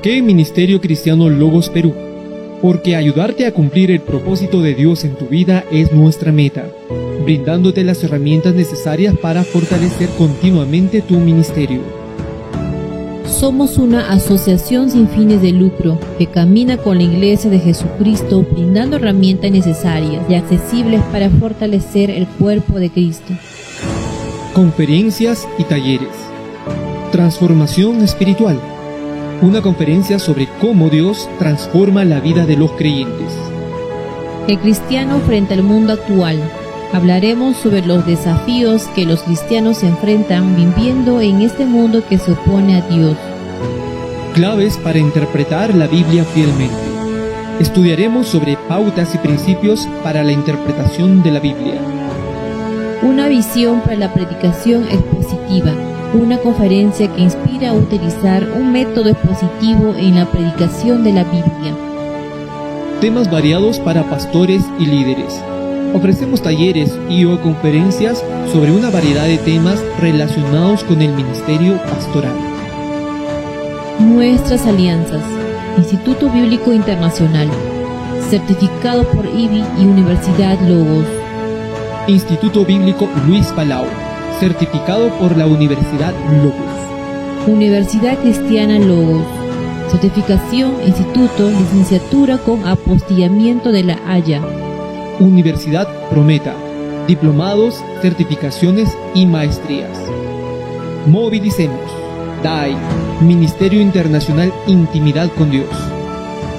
¿Por qué Ministerio Cristiano Logos Perú? Porque ayudarte a cumplir el propósito de Dios en tu vida es nuestra meta, brindándote las herramientas necesarias para fortalecer continuamente tu ministerio. Somos una asociación sin fines de lucro que camina con la Iglesia de Jesucristo brindando herramientas necesarias y accesibles para fortalecer el cuerpo de Cristo. Conferencias y talleres. Transformación espiritual. Una conferencia sobre cómo Dios transforma la vida de los creyentes. El cristiano frente al mundo actual. Hablaremos sobre los desafíos que los cristianos se enfrentan viviendo en este mundo que se opone a Dios. Claves para interpretar la Biblia fielmente. Estudiaremos sobre pautas y principios para la interpretación de la Biblia. Una visión para la predicación expositiva. Una conferencia que inspira a utilizar un método expositivo en la predicación de la Biblia. Temas variados para pastores y líderes. Ofrecemos talleres y/o conferencias sobre una variedad de temas relacionados con el ministerio pastoral. Nuestras alianzas. Instituto Bíblico Internacional. Certificado por IBI y Universidad Logos. Instituto Bíblico Luis Palau. Certificado por la Universidad Logos. Universidad Cristiana Logos. Certificación, instituto, licenciatura con apostillamiento de La Haya. Universidad Prometa. Diplomados, certificaciones y maestrías. Movilicemos. DAI. Ministerio Internacional Intimidad con Dios.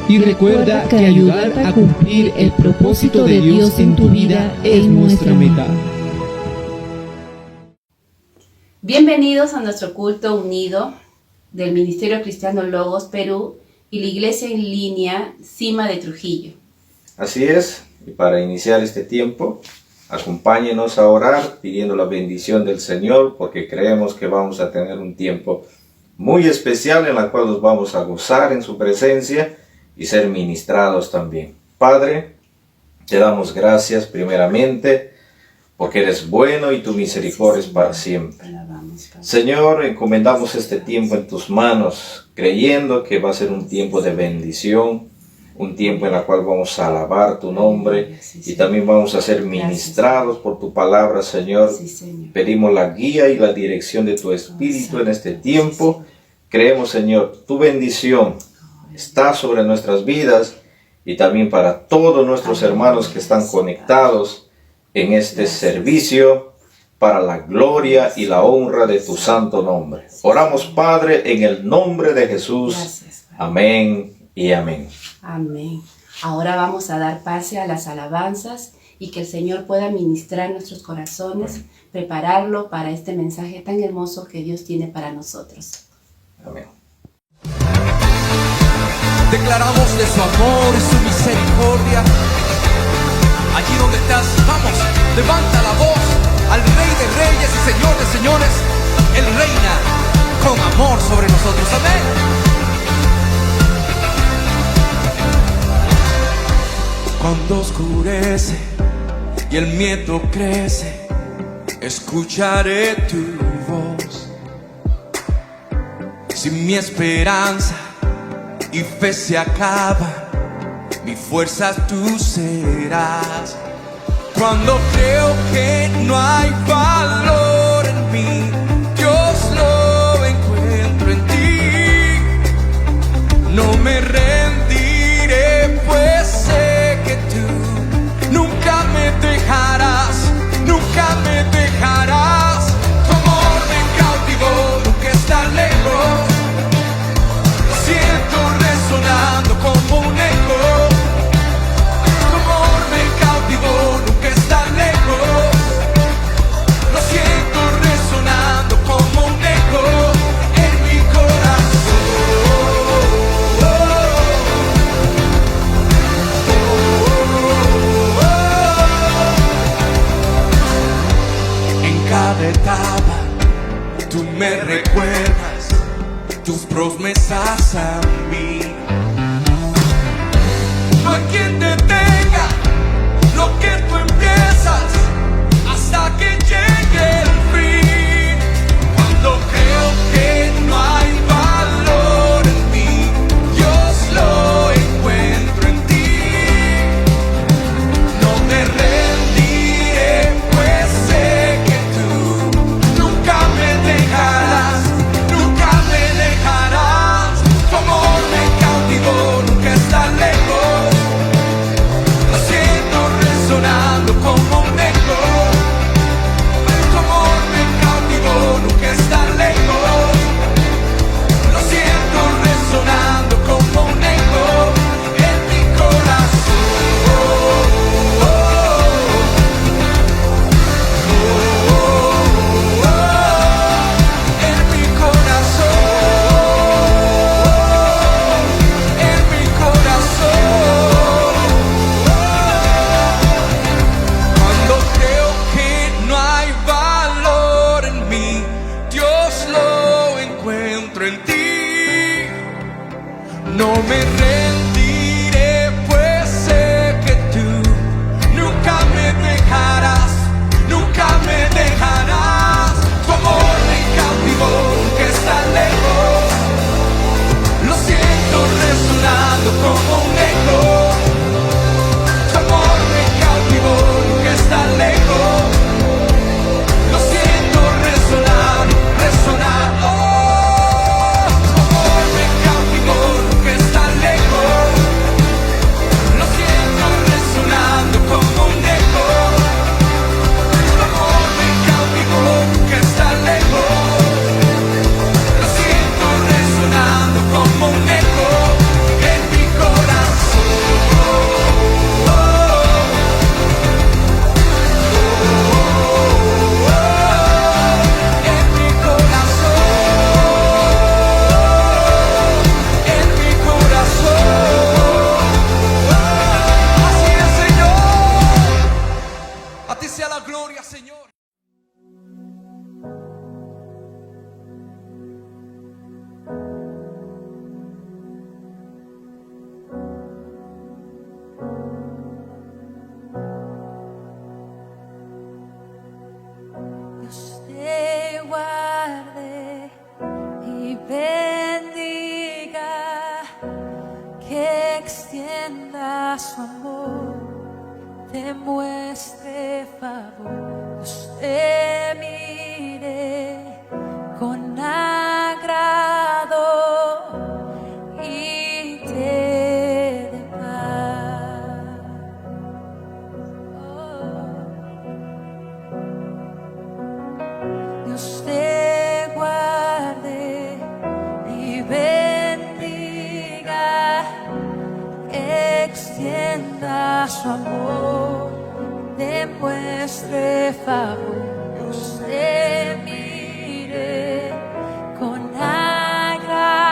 Y recuerda que ayudar a cumplir el propósito de Dios en tu vida es nuestra meta. Bienvenidos a nuestro culto unido del Ministerio Cristiano Logos Perú y la Iglesia en línea Cima de Trujillo. Así es, y para iniciar este tiempo, acompáñenos a orar pidiendo la bendición del Señor, porque creemos que vamos a tener un tiempo muy especial en la cual nos vamos a gozar en su presencia y ser ministrados también. Padre, te damos gracias primeramente porque eres bueno y tu misericordia es para siempre. Señor, encomendamos este tiempo en tus manos, creyendo que va a ser un tiempo de bendición, un tiempo en el cual vamos a alabar tu nombre y también vamos a ser ministrados por tu palabra, Señor. Pedimos la guía y la dirección de tu Espíritu en este tiempo. Creemos, Señor, tu bendición está sobre nuestras vidas y también para todos nuestros hermanos que están conectados en este servicio, para la gloria y la honra de tu santo nombre. Oramos, Padre, en el nombre de Jesús. Amén y amén. Amén. Ahora vamos a dar pase a las alabanzas y que el Señor pueda ministrar nuestros corazones, prepararlo para este mensaje tan hermoso que Dios tiene para nosotros. Amén. Declaramos de su amor y su misericordia. Allí donde estás, vamos, levanta la voz al Rey de Reyes y Señor de Señores. Él reina con amor sobre nosotros. Amén. Cuando oscurece y el miedo crece, escucharé tu voz. Si mi esperanza y fe se acaba, mi fuerza tú serás. Cuando creo que no hay valor en mí, Dios lo encuentro en ti. No me rendiré, pues sé que tú nunca me dejarás, nunca me dejarás. Tu amor me cautivó, nunca está lejos. Siento resonando como un eco. Tu amor me cautivó, nunca está lejos. Lo siento resonando como un eco en mi corazón. En cada etapa tú me recuerdas tus promesas a mí. No hay quien detenga lo que tú empiezas hasta que llegue el fin. Cuando creo que no hay valor en mí, encuentro en ti. No me rendiré, pues sé que tú nunca me dejarás, nunca me dejarás. Tu amor me cautivó, que está lejos. Lo siento resonando como un eco. Tu amor me cautivó, que está lejos. Lo siento resonar, resonar. Oh, tu amor me cautivó, que está lejos. Lo siento resonando como un eco. Tu amor me cautivó, que está lejos. Lo siento resonando como un eco en mi corazón. En mi corazón, en mi corazón. Así es, Señor. A ti sea la gloria, Señor. Dios te guarde y bendiga, que extienda su amor, te muestre favor. Dios te mire con agrado y te dé paz. Dios te guarde y bendiga, que extienda su amor, te muestre favor. Dios te mire con agrado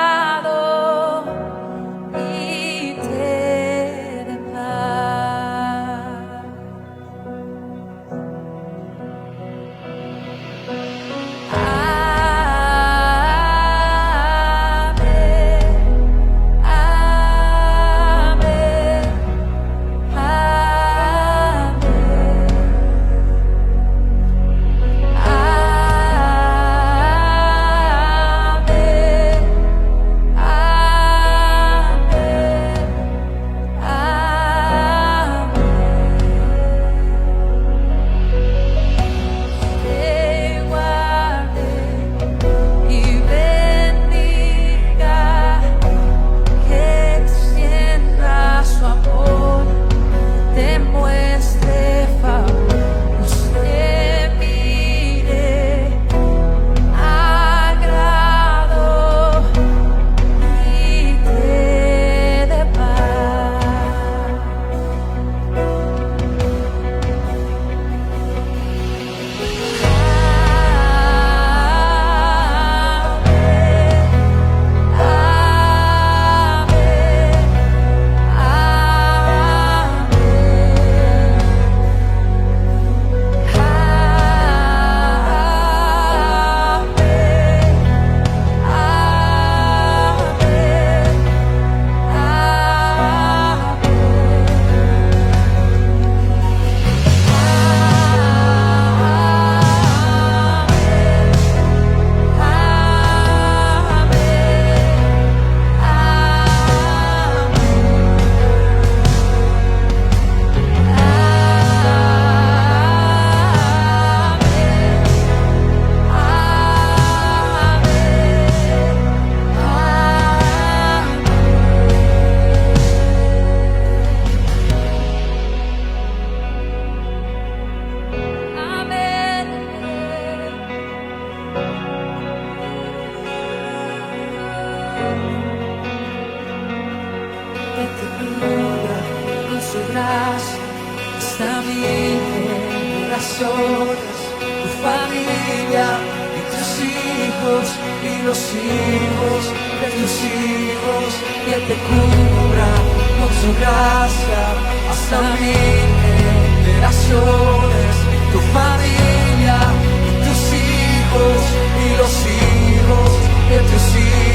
y te dé paz. Amén, amén, corazones, tu familia y tus hijos y los hijos de tus hijos, que te cubra con su gracia hasta 1000 generaciones, tu familia y tus hijos y los hijos de tus hijos.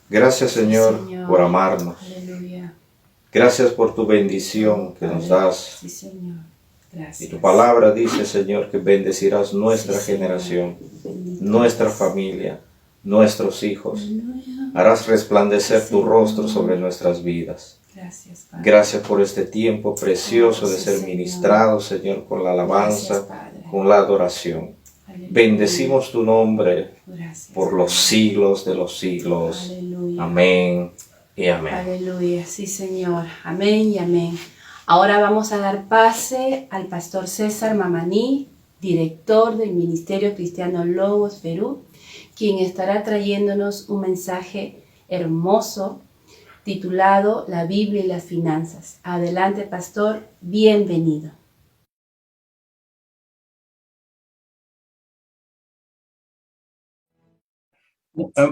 Gracias, Señor, Señor. por amarnos. Aleluya. Gracias por tu bendición que nos das. Sí, Señor. Gracias. Y tu palabra dice, Señor, que bendecirás nuestra Sí, Señor. generación, Bendito nuestra eres. familia, nuestros hijos. Aleluya. Harás resplandecer tu Señor. rostro sobre nuestras vidas. Gracias, Padre. Gracias por este tiempo precioso de Sí, ser Señor. ministrado, Señor, con la alabanza, Gracias, Padre. con la adoración. Aleluya. Bendecimos tu nombre Gracias, por los Padre. siglos de los siglos. Aleluya. Amén y amén. Aleluya, sí, Señor. Amén y amén. Ahora vamos a dar pase al pastor César Mamaní, director del Ministerio Cristiano Logos Perú, quien estará trayéndonos un mensaje hermoso titulado La Biblia y las finanzas. Adelante, pastor, bienvenido.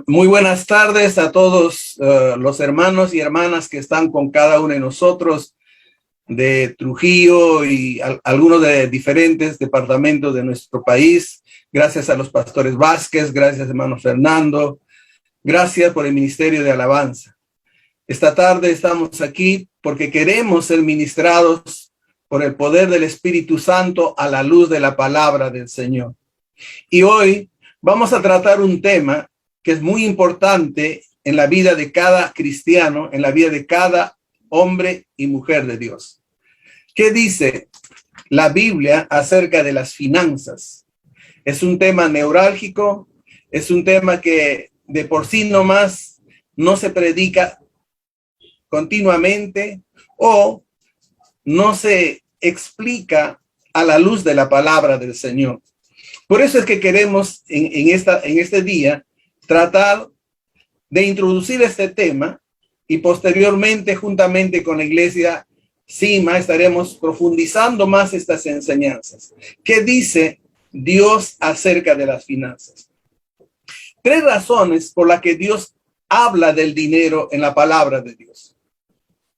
Muy buenas tardes a todos los hermanos y hermanas que están con cada uno de nosotros de Trujillo y algunos de diferentes departamentos de nuestro país. Gracias a los pastores Vázquez, gracias hermano Fernando, gracias por el Ministerio de Alabanza. Esta tarde estamos aquí porque queremos ser ministrados por el poder del Espíritu Santo a la luz de la palabra del Señor. Y hoy vamos a tratar un tema que es muy importante en la vida de cada cristiano, en la vida de cada hombre y mujer de Dios. ¿Qué dice la Biblia acerca de las finanzas? Es un tema neurálgico, es un tema que de por sí nomás no se predica continuamente o no se explica a la luz de la palabra del Señor. Por eso es que queremos en este día tratar de introducir este tema y posteriormente juntamente con la iglesia Cima estaremos profundizando más estas enseñanzas. ¿Qué dice Dios acerca de las finanzas? 3 razones por las que Dios habla del dinero en la palabra de Dios.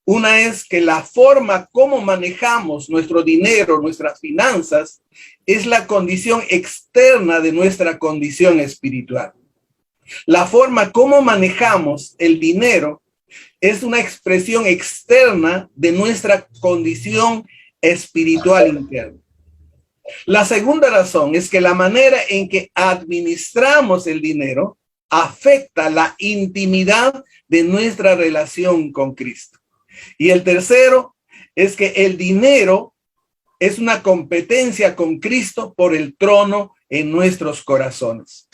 Una es que la forma como manejamos nuestro dinero, nuestras finanzas, es la condición externa de nuestra condición espiritual. La forma como manejamos el dinero es una expresión externa de nuestra condición espiritual interna. La segunda razón es que la manera en que administramos el dinero afecta la intimidad de nuestra relación con Cristo. Y el tercero es que el dinero es una competencia con Cristo por el trono en nuestros corazones.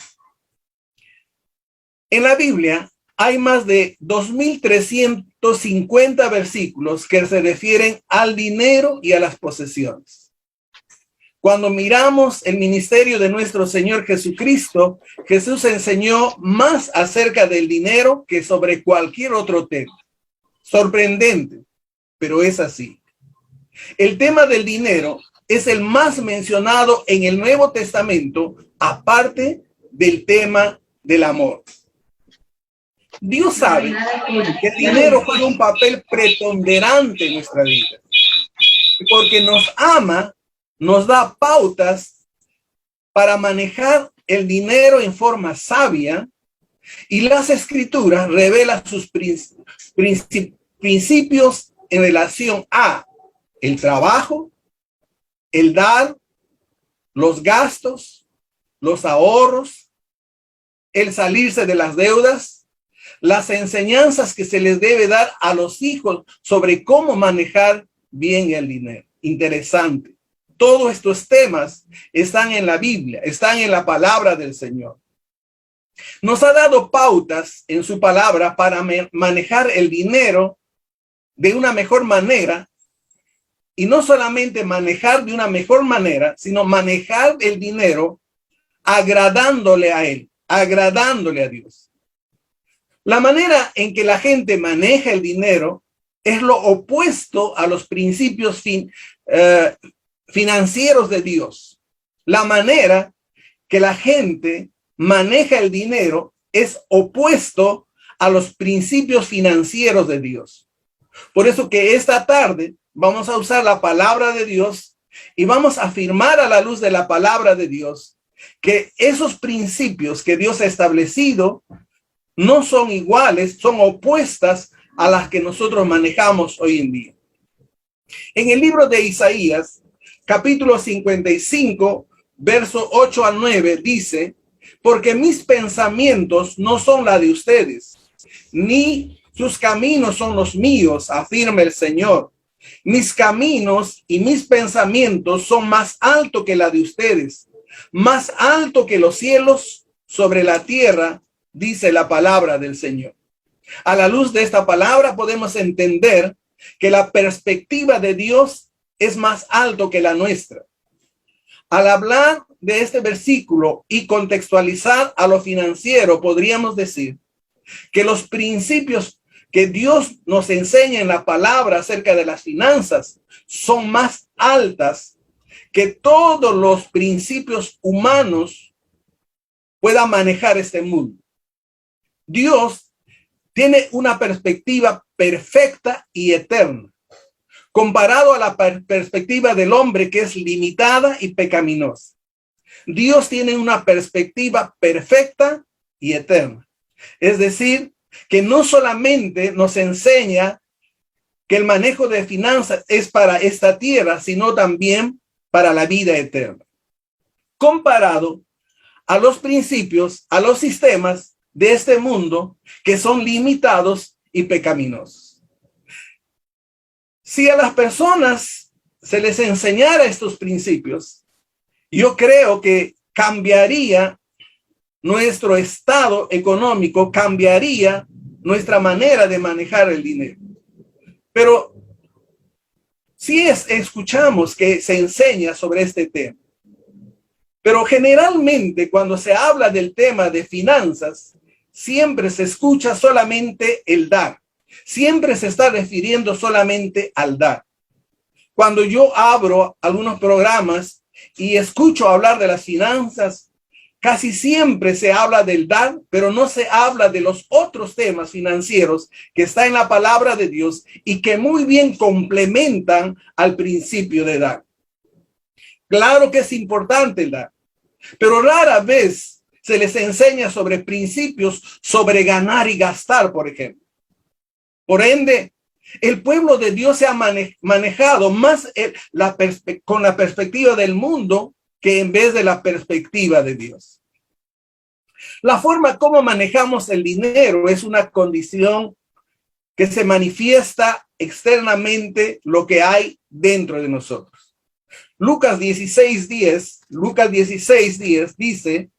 En la Biblia hay más de 2.350 versículos que se refieren al dinero y a las posesiones. Cuando miramos el ministerio de nuestro Señor Jesucristo, Jesús enseñó más acerca del dinero que sobre cualquier otro tema. Sorprendente, pero es así. El tema del dinero es el más mencionado en el Nuevo Testamento, aparte del tema del amor. Dios sabe que el dinero juega un papel preponderante en nuestra vida. Porque nos ama, nos da pautas para manejar el dinero en forma sabia, y las Escrituras revelan sus principios en relación a el trabajo, el dar, los gastos, los ahorros, el salirse de las deudas, las enseñanzas que se les debe dar a los hijos sobre cómo manejar bien el dinero. Interesante. Todos estos temas están en la Biblia, están en la palabra del Señor. Nos ha dado pautas en su palabra para manejar el dinero de una mejor manera, y no solamente manejar de una mejor manera, sino manejar el dinero agradándole a Él, agradándole a Dios. La manera en que la gente maneja el dinero es lo opuesto a los principios financieros de Dios. La manera que la gente maneja el dinero es opuesto a los principios financieros de Dios. Por eso que esta tarde vamos a usar la palabra de Dios y vamos a afirmar a la luz de la palabra de Dios que esos principios que Dios ha establecido no son iguales, son opuestas a las que nosotros manejamos hoy en día. En el libro de Isaías, capítulo 55, verso 8 al 9, dice: porque mis pensamientos no son la de ustedes, ni sus caminos son los míos, afirma el Señor. Mis caminos y mis pensamientos son más altos que la de ustedes, más alto que los cielos sobre la tierra, dice la palabra del Señor. A la luz de esta palabra podemos entender que la perspectiva de Dios es más alto que la nuestra. Al hablar de este versículo y contextualizar a lo financiero, podríamos decir que los principios que Dios nos enseña en la palabra acerca de las finanzas son más altas que todos los principios humanos puedan manejar este mundo. Dios tiene una perspectiva perfecta y eterna, comparado a la perspectiva del hombre, que es limitada y pecaminosa. Dios tiene una perspectiva perfecta y eterna. Es decir, que no solamente nos enseña que el manejo de finanzas es para esta tierra, sino también para la vida eterna. Comparado a los principios, a los sistemas de este mundo que son limitados y pecaminosos. Si a las personas se les enseñara estos principios, yo creo que cambiaría nuestro estado económico, cambiaría nuestra manera de manejar el dinero. Pero sí escuchamos que se enseña sobre este tema. Pero generalmente cuando se habla del tema de finanzas, siempre se escucha solamente el dar. Siempre se está refiriendo solamente al dar. Cuando yo abro algunos programas y escucho hablar de las finanzas, casi siempre se habla del dar, pero no se habla de los otros temas financieros que está en la palabra de Dios y que muy bien complementan al principio de dar. Claro que es importante el dar, pero rara vez se les enseña sobre principios, sobre ganar y gastar, por ejemplo. Por ende, el pueblo de Dios se ha manejado más con la perspectiva del mundo que en vez de la perspectiva de Dios. La forma como manejamos el dinero es una condición que se manifiesta externamente lo que hay dentro de nosotros. Lucas 16:10 dice: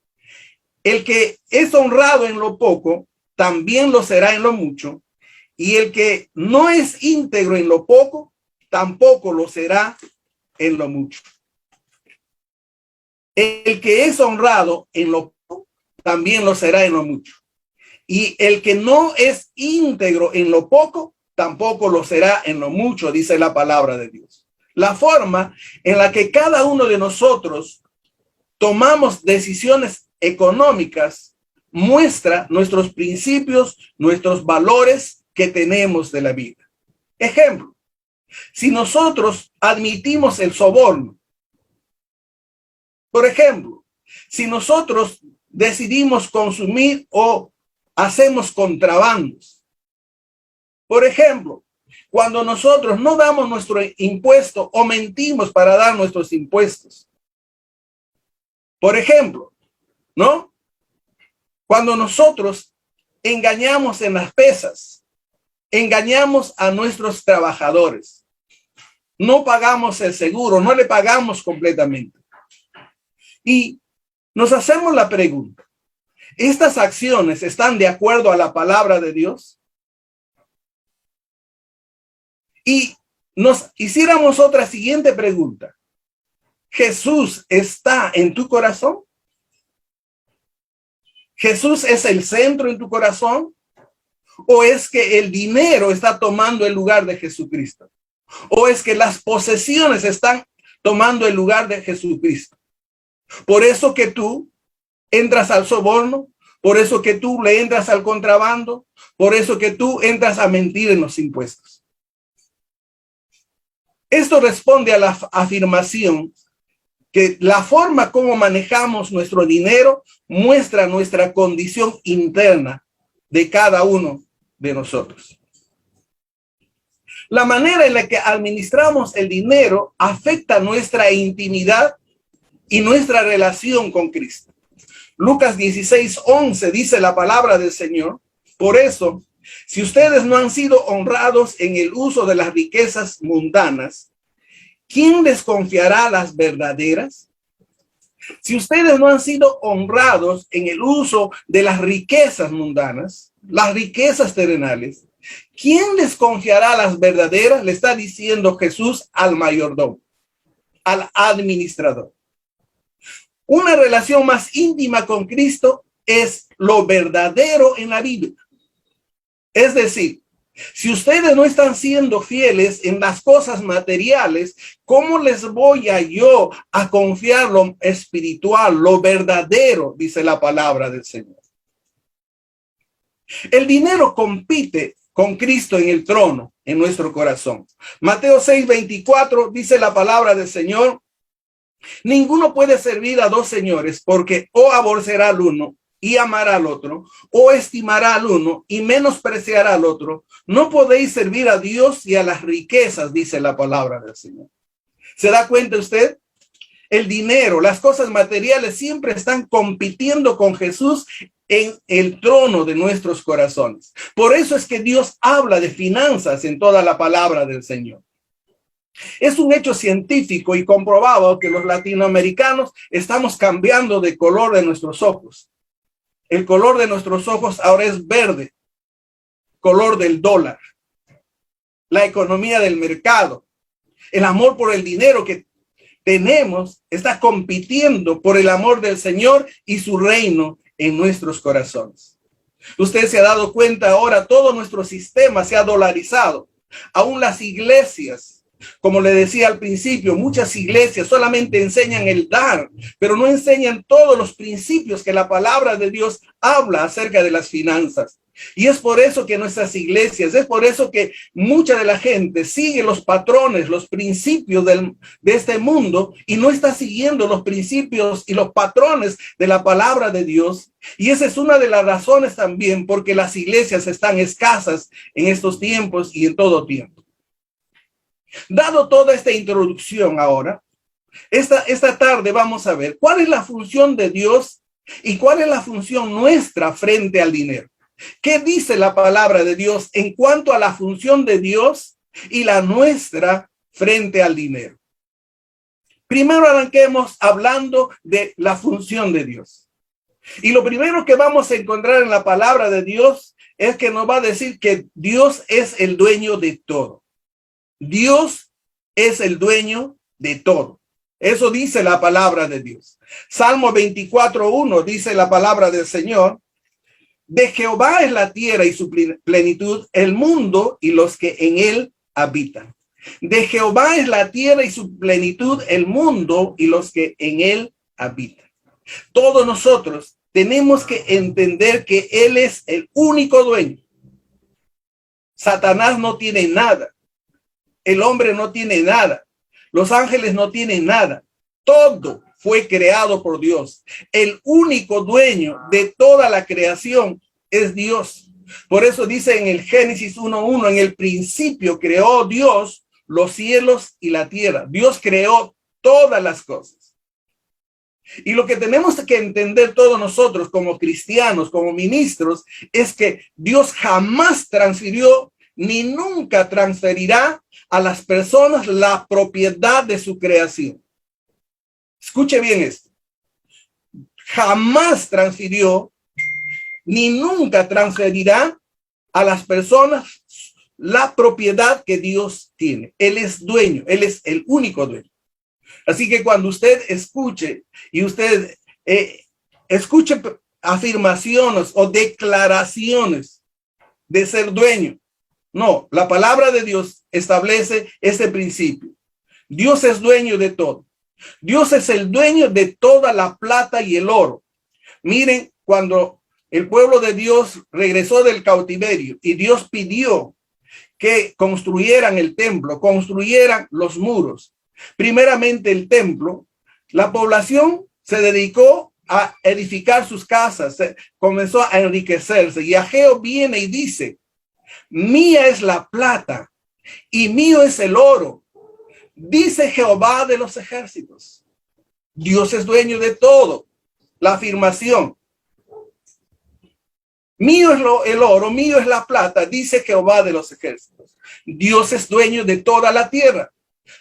el que es honrado en lo poco, también lo será en lo mucho, y el que no es íntegro en lo poco, tampoco lo será en lo mucho. El que es honrado en lo poco, también lo será en lo mucho. Y el que no es íntegro en lo poco, tampoco lo será en lo mucho, dice la palabra de Dios. La forma en la que cada uno de nosotros tomamos decisiones económicas muestra nuestros principios, nuestros valores que tenemos de la vida. Ejemplo, si nosotros admitimos el soborno, por ejemplo, si nosotros decidimos consumir o hacemos contrabandos, por ejemplo, cuando nosotros no damos nuestro impuesto o mentimos para dar nuestros impuestos, por ejemplo, ¿no? Cuando nosotros engañamos en las pesas, engañamos a nuestros trabajadores, no pagamos el seguro, no le pagamos completamente. Y nos hacemos la pregunta: ¿estas acciones están de acuerdo a la palabra de Dios? Y nos hiciéramos otra siguiente pregunta: ¿Jesús está en tu corazón? ¿Jesús es el centro en tu corazón? ¿O es que el dinero está tomando el lugar de Jesucristo? ¿O es que las posesiones están tomando el lugar de Jesucristo? Por eso que tú entras al soborno, por eso que tú le entras al contrabando, por eso que tú entras a mentir en los impuestos. Esto responde a la afirmación que la forma como manejamos nuestro dinero muestra nuestra condición interna de cada uno de nosotros. La manera en la que administramos el dinero afecta nuestra intimidad y nuestra relación con Cristo. Lucas 16:11 dice la palabra del Señor: por eso, si ustedes no han sido honrados en el uso de las riquezas mundanas, ¿quién les confiará las verdaderas? Si ustedes no han sido honrados en el uso de las riquezas mundanas, las riquezas terrenales, ¿quién les confiará las verdaderas? Le está diciendo Jesús al mayordomo, al administrador. Una relación más íntima con Cristo es lo verdadero en la Biblia. Es decir, si ustedes no están siendo fieles en las cosas materiales, ¿cómo les voy yo a confiar lo espiritual, lo verdadero? Dice la palabra del Señor. El dinero compite con Cristo en el trono, en nuestro corazón. Mateo 6:24 dice la palabra del Señor: ninguno puede servir a dos señores, porque o aborrecerá al uno y amará al otro, o estimará al uno y menospreciará al otro. No podéis servir a Dios y a las riquezas, dice la palabra del Señor. ¿Se da cuenta usted? El dinero, las cosas materiales siempre están compitiendo con Jesús en el trono de nuestros corazones. Por eso es que Dios habla de finanzas en toda la palabra del Señor. Es un hecho científico y comprobado que los latinoamericanos estamos cambiando de color de nuestros ojos. El color de nuestros ojos ahora es verde, color del dólar. La economía del mercado, el amor por el dinero que tenemos está compitiendo por el amor del Señor y su reino en nuestros corazones. Usted se ha dado cuenta ahora, todo nuestro sistema se ha dolarizado. Aún las iglesias, como le decía al principio, muchas iglesias solamente enseñan el dar, pero no enseñan todos los principios que la palabra de Dios habla acerca de las finanzas. Y es por eso que nuestras iglesias, es por eso que mucha de la gente sigue los patrones, los principios de este mundo y no está siguiendo los principios y los patrones de la palabra de Dios. Y esa es una de las razones también porque las iglesias están escasas en estos tiempos y en todo tiempo. Dado toda esta introducción ahora, esta tarde vamos a ver cuál es la función de Dios y cuál es la función nuestra frente al dinero. ¿Qué dice la palabra de Dios en cuanto a la función de Dios y la nuestra frente al dinero? Primero arranquemos hablando de la función de Dios. Y lo primero que vamos a encontrar en la palabra de Dios es que nos va a decir que Dios es el dueño de todo. Dios es el dueño de todo. Eso dice la palabra de Dios. Salmo 24:1 dice la palabra del Señor: de Jehová es la tierra y su plenitud, el mundo y los que en él habitan. De Jehová es la tierra y su plenitud, el mundo y los que en él habitan. Todos nosotros tenemos que entender que él es el único dueño. Satanás no tiene nada. El hombre no tiene nada. Los ángeles no tienen nada. Todo fue creado por Dios. El único dueño de toda la creación es Dios. Por eso dice en el Génesis 1:1, en el principio creó Dios los cielos y la tierra. Dios creó todas las cosas. Y lo que tenemos que entender todos nosotros como cristianos, como ministros, es que Dios jamás transfirió ni nunca transferirá a las personas la propiedad de su creación. Escuche bien esto. Jamás transfirió ni nunca transferirá a las personas la propiedad que Dios tiene. Él es dueño, él es el único dueño. Así que cuando usted escuche y usted escuche afirmaciones o declaraciones de ser dueño, no, la palabra de Dios establece este principio. Dios es dueño de todo. Dios es el dueño de toda la plata y el oro. Miren, cuando el pueblo de Dios regresó del cautiverio y Dios pidió que construyeran el templo, construyeran los muros. Primeramente el templo, la población se dedicó a edificar sus casas, comenzó a enriquecerse. Y Ageo viene y dice, mía es la plata y mío es el oro, dice Jehová de los ejércitos. Dios es dueño de todo. La afirmación, mío es el oro, mío es la plata, dice Jehová de los ejércitos. Dios es dueño de toda la tierra.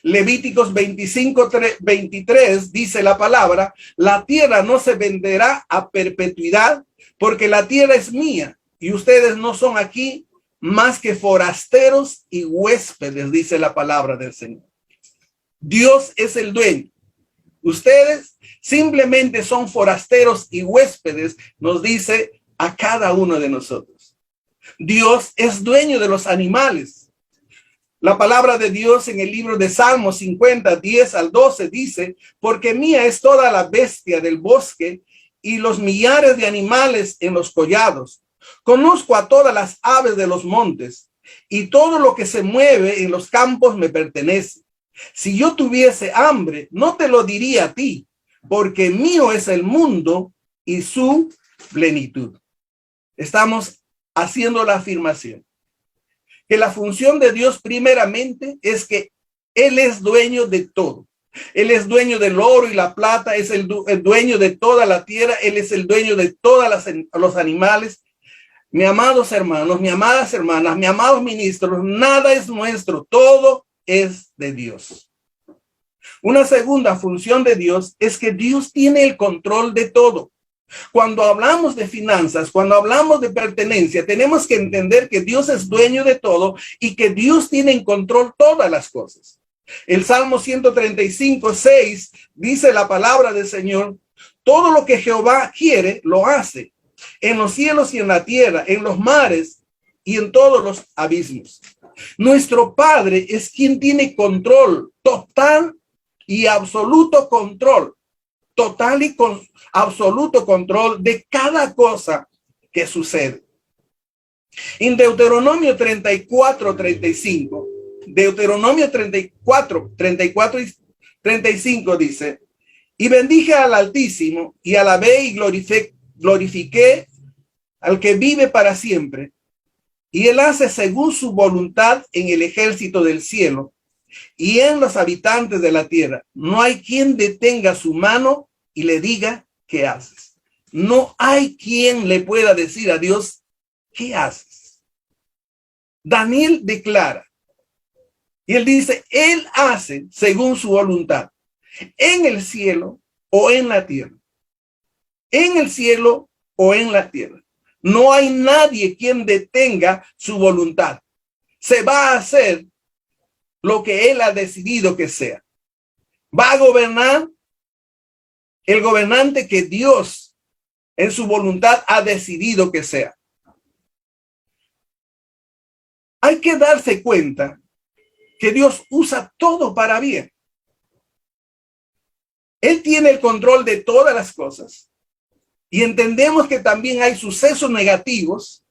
Levíticos 25:23 dice la palabra, la tierra no se venderá a perpetuidad, porque la tierra es mía y ustedes no son aquí más que forasteros y huéspedes, dice la palabra del Señor. Dios es el dueño. Ustedes simplemente son forasteros y huéspedes, nos dice a cada uno de nosotros. Dios es dueño de los animales. La palabra de Dios en el libro de Salmos 50, 10 al 12 dice, porque mía es toda la bestia del bosque y los millares de animales en los collados. Conozco a todas las aves de los montes y todo lo que se mueve en los campos me pertenece. Si yo tuviese hambre, no te lo diría a ti, porque mío es el mundo y su plenitud. Estamos haciendo la afirmación que la función de Dios primeramente es que Él es dueño de todo. Él es dueño del oro y la plata, es el dueño de toda la tierra, Él es el dueño de todos los animales. Mis amados hermanos, mis amadas hermanas, mis amados ministros, nada es nuestro, todo es de Dios. Una segunda función de Dios es que Dios tiene el control de todo. Cuando hablamos de finanzas, cuando hablamos de pertenencia, tenemos que entender que Dios es dueño de todo y que Dios tiene en control todas las cosas. El Salmo 135:6 dice la palabra del Señor, todo lo que Jehová quiere, lo hace, en los cielos y en la tierra, en los mares y en todos los abismos. Nuestro Padre es quien tiene control, total y absoluto control. Total y absoluto control de cada cosa que sucede. En Deuteronomio 34:35, Deuteronomio 34 y 35 dice, y bendije al Altísimo y alabé y glorifiqué al que vive para siempre, y él hace según su voluntad en el ejército del cielo y en los habitantes de la tierra. No hay quien detenga su mano y le diga, ¿qué haces? No hay quien le pueda decir a Dios, ¿qué haces? Daniel declara, y él dice, él hace según su voluntad, en el cielo o en la tierra. En el cielo o en la tierra. No hay nadie quien detenga su voluntad. Se va a hacer lo que él ha decidido que sea. Va a gobernar el gobernante que Dios en su voluntad ha decidido que sea. Hay que darse cuenta que Dios usa todo para bien. Él tiene el control de todas las cosas. Y entendemos que también hay sucesos negativos,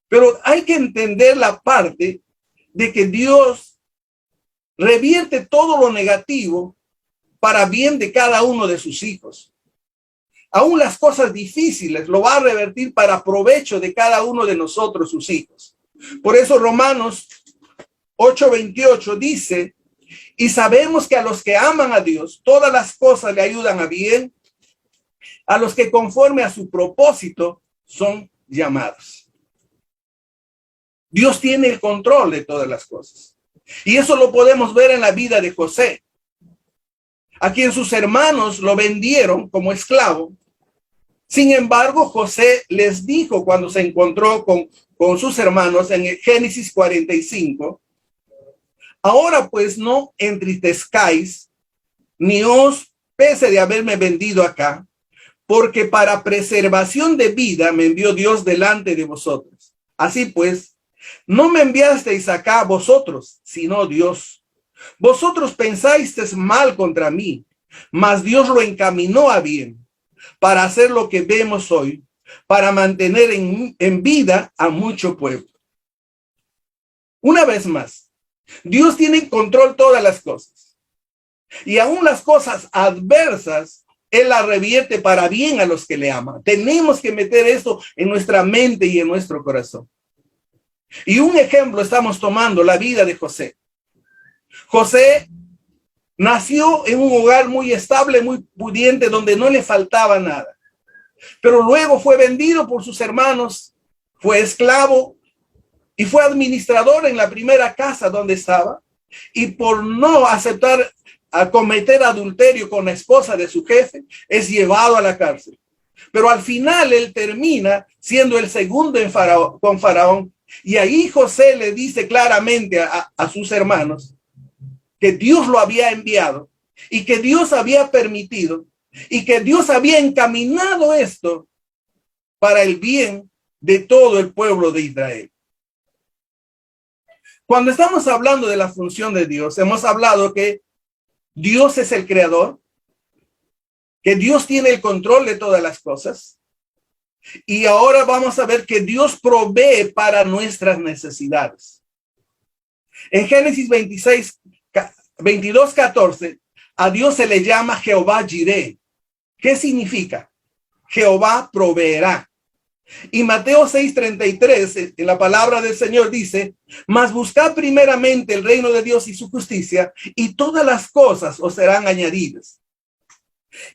pero hay que entender la parte de que Dios revierte todo lo negativo para bien de cada uno de sus hijos. Aún las cosas difíciles lo va a revertir para provecho de cada uno de nosotros, sus hijos. Por eso Romanos 8:28 dice, y sabemos que a los que aman a Dios, todas las cosas le ayudan a bien, a los que conforme a su propósito son llamados. Dios tiene el control de todas las cosas. Y eso lo podemos ver en la vida de José, a quien sus hermanos lo vendieron como esclavo. Sin embargo, José les dijo cuando se encontró con sus hermanos en Génesis 45, ahora pues no entristezcáis, ni os pese de haberme vendido acá, porque para preservación de vida me envió Dios delante de vosotros. Así pues, no me enviasteis acá vosotros, sino Dios. Vosotros pensáis mal contra mí, mas Dios lo encaminó a bien, para hacer lo que vemos hoy, para mantener en vida a mucho pueblo. Una vez más, Dios tiene en control todas las cosas. Y aún las cosas adversas Él la revierte para bien a los que le aman. Tenemos que meter eso en nuestra mente y en nuestro corazón. Y un ejemplo estamos tomando, la vida de José. José nació en un hogar muy estable, muy pudiente, donde no le faltaba nada. Pero luego fue vendido por sus hermanos, fue esclavo y fue administrador en la primera casa donde estaba. Y por no aceptar a cometer adulterio con la esposa de su jefe, es llevado a la cárcel. Pero al final él termina siendo el segundo con Faraón. Y ahí José le dice claramente a sus hermanos que Dios lo había enviado y que Dios había permitido y que Dios había encaminado esto para el bien de todo el pueblo de Israel. Cuando estamos hablando de la función de Dios, hemos hablado que Dios es el creador, que Dios tiene el control de todas las cosas. Y ahora vamos a ver que Dios provee para nuestras necesidades. En Génesis 22:14, a Dios se le llama Jehová Jireh. ¿Qué significa? Jehová proveerá. Y Mateo 6:33, en la palabra del Señor dice, mas buscad primeramente el reino de Dios y su justicia, y todas las cosas os serán añadidas.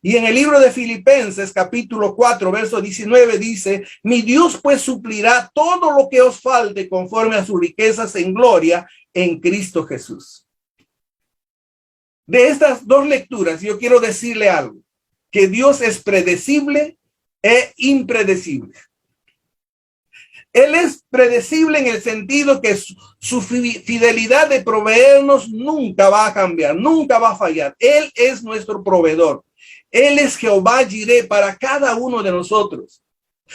Y en el libro de Filipenses, capítulo 4, verso 19, dice, mi Dios pues suplirá todo lo que os falte conforme a sus riquezas en gloria en Cristo Jesús. De estas dos lecturas, yo quiero decirle algo, que Dios es predecible e impredecible. Él es predecible en el sentido que su fidelidad de proveernos nunca va a cambiar, nunca va a fallar. Él es nuestro proveedor. Él es Jehová Jireh para cada uno de nosotros.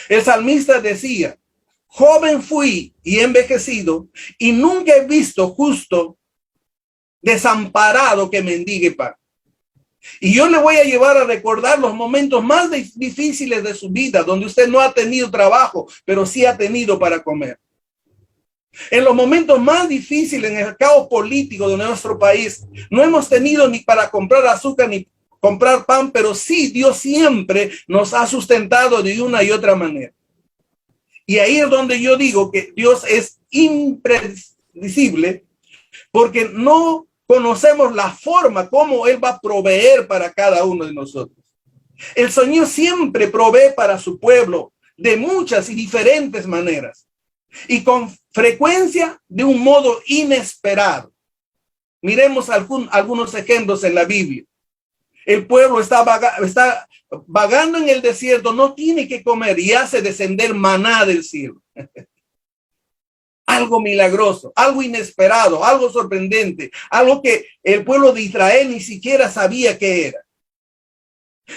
El salmista decía, joven fui y envejecido y nunca he visto justo desamparado que mendigue pan. Y yo le voy a llevar a recordar los momentos más difíciles de su vida, donde usted no ha tenido trabajo, pero sí ha tenido para comer. En los momentos más difíciles, en el caos político de nuestro país, no hemos tenido ni para comprar azúcar ni comprar pan, pero sí Dios siempre nos ha sustentado de una y otra manera. Y ahí es donde yo digo que Dios es impredecible, porque no conocemos la forma como Él va a proveer para cada uno de nosotros. El Señor siempre provee para su pueblo de muchas y diferentes maneras y con frecuencia de un modo inesperado. Miremos algunos ejemplos en la Biblia. El pueblo está vagando en el desierto, no tiene que comer y hace descender maná del cielo. Algo milagroso, algo inesperado, algo sorprendente, algo que el pueblo de Israel ni siquiera sabía qué era.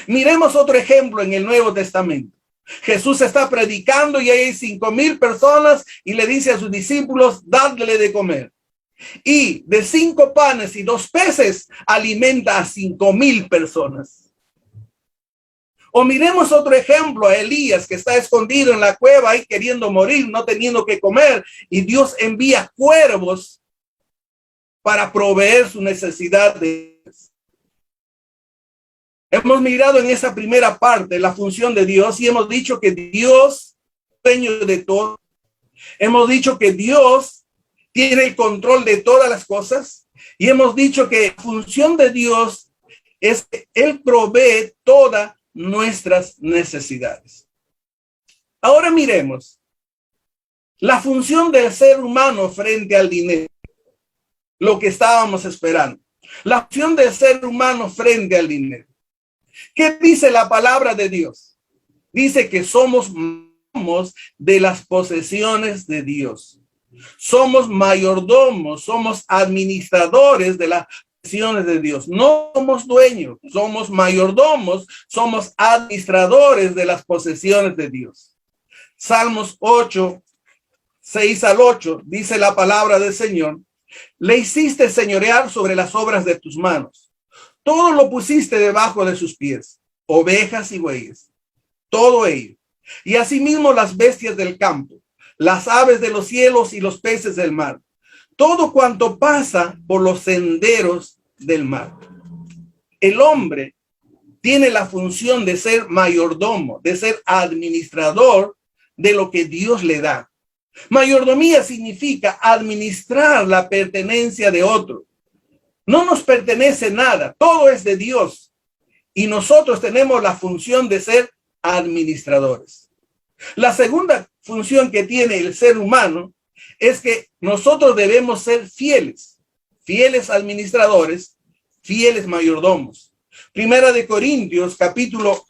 Miremos otro ejemplo en el Nuevo Testamento. Jesús está predicando y hay 5,000 personas y le dice a sus discípulos, dadle de comer. Y de 5 panes y 2 peces alimenta a 5,000 personas. O miremos otro ejemplo, a Elías, que está escondido en la cueva ahí queriendo morir, no teniendo que comer, y Dios envía cuervos para proveer su necesidad de ellos. Hemos mirado en esa primera parte la función de Dios y hemos dicho que Dios es dueño de todo. Hemos dicho que Dios tiene el control de todas las cosas y hemos dicho que la función de Dios es que Él provee toda nuestras necesidades. Ahora miremos la función del ser humano frente al dinero, lo que estábamos esperando. La función del ser humano frente al dinero. ¿Qué dice la palabra de Dios? Dice que somos de las posesiones de Dios. Somos mayordomos, somos administradores de las posesiones de Dios. No somos dueños, somos mayordomos, somos administradores de las posesiones de Dios. Salmos 8, 6 al 8, dice la palabra del Señor. Le hiciste señorear sobre las obras de tus manos. Todo lo pusiste debajo de sus pies, ovejas y bueyes, todo ello. Y asimismo las bestias del campo, las aves de los cielos y los peces del mar. Todo cuanto pasa por los senderos del mar. El hombre tiene la función de ser mayordomo, de ser administrador de lo que Dios le da. Mayordomía significa administrar la pertenencia de otro. No nos pertenece nada, todo es de Dios. Y nosotros tenemos la función de ser administradores. La segunda función que tiene el ser humano es que nosotros debemos ser fieles, fieles administradores, fieles mayordomos. Primera de Corintios, capítulo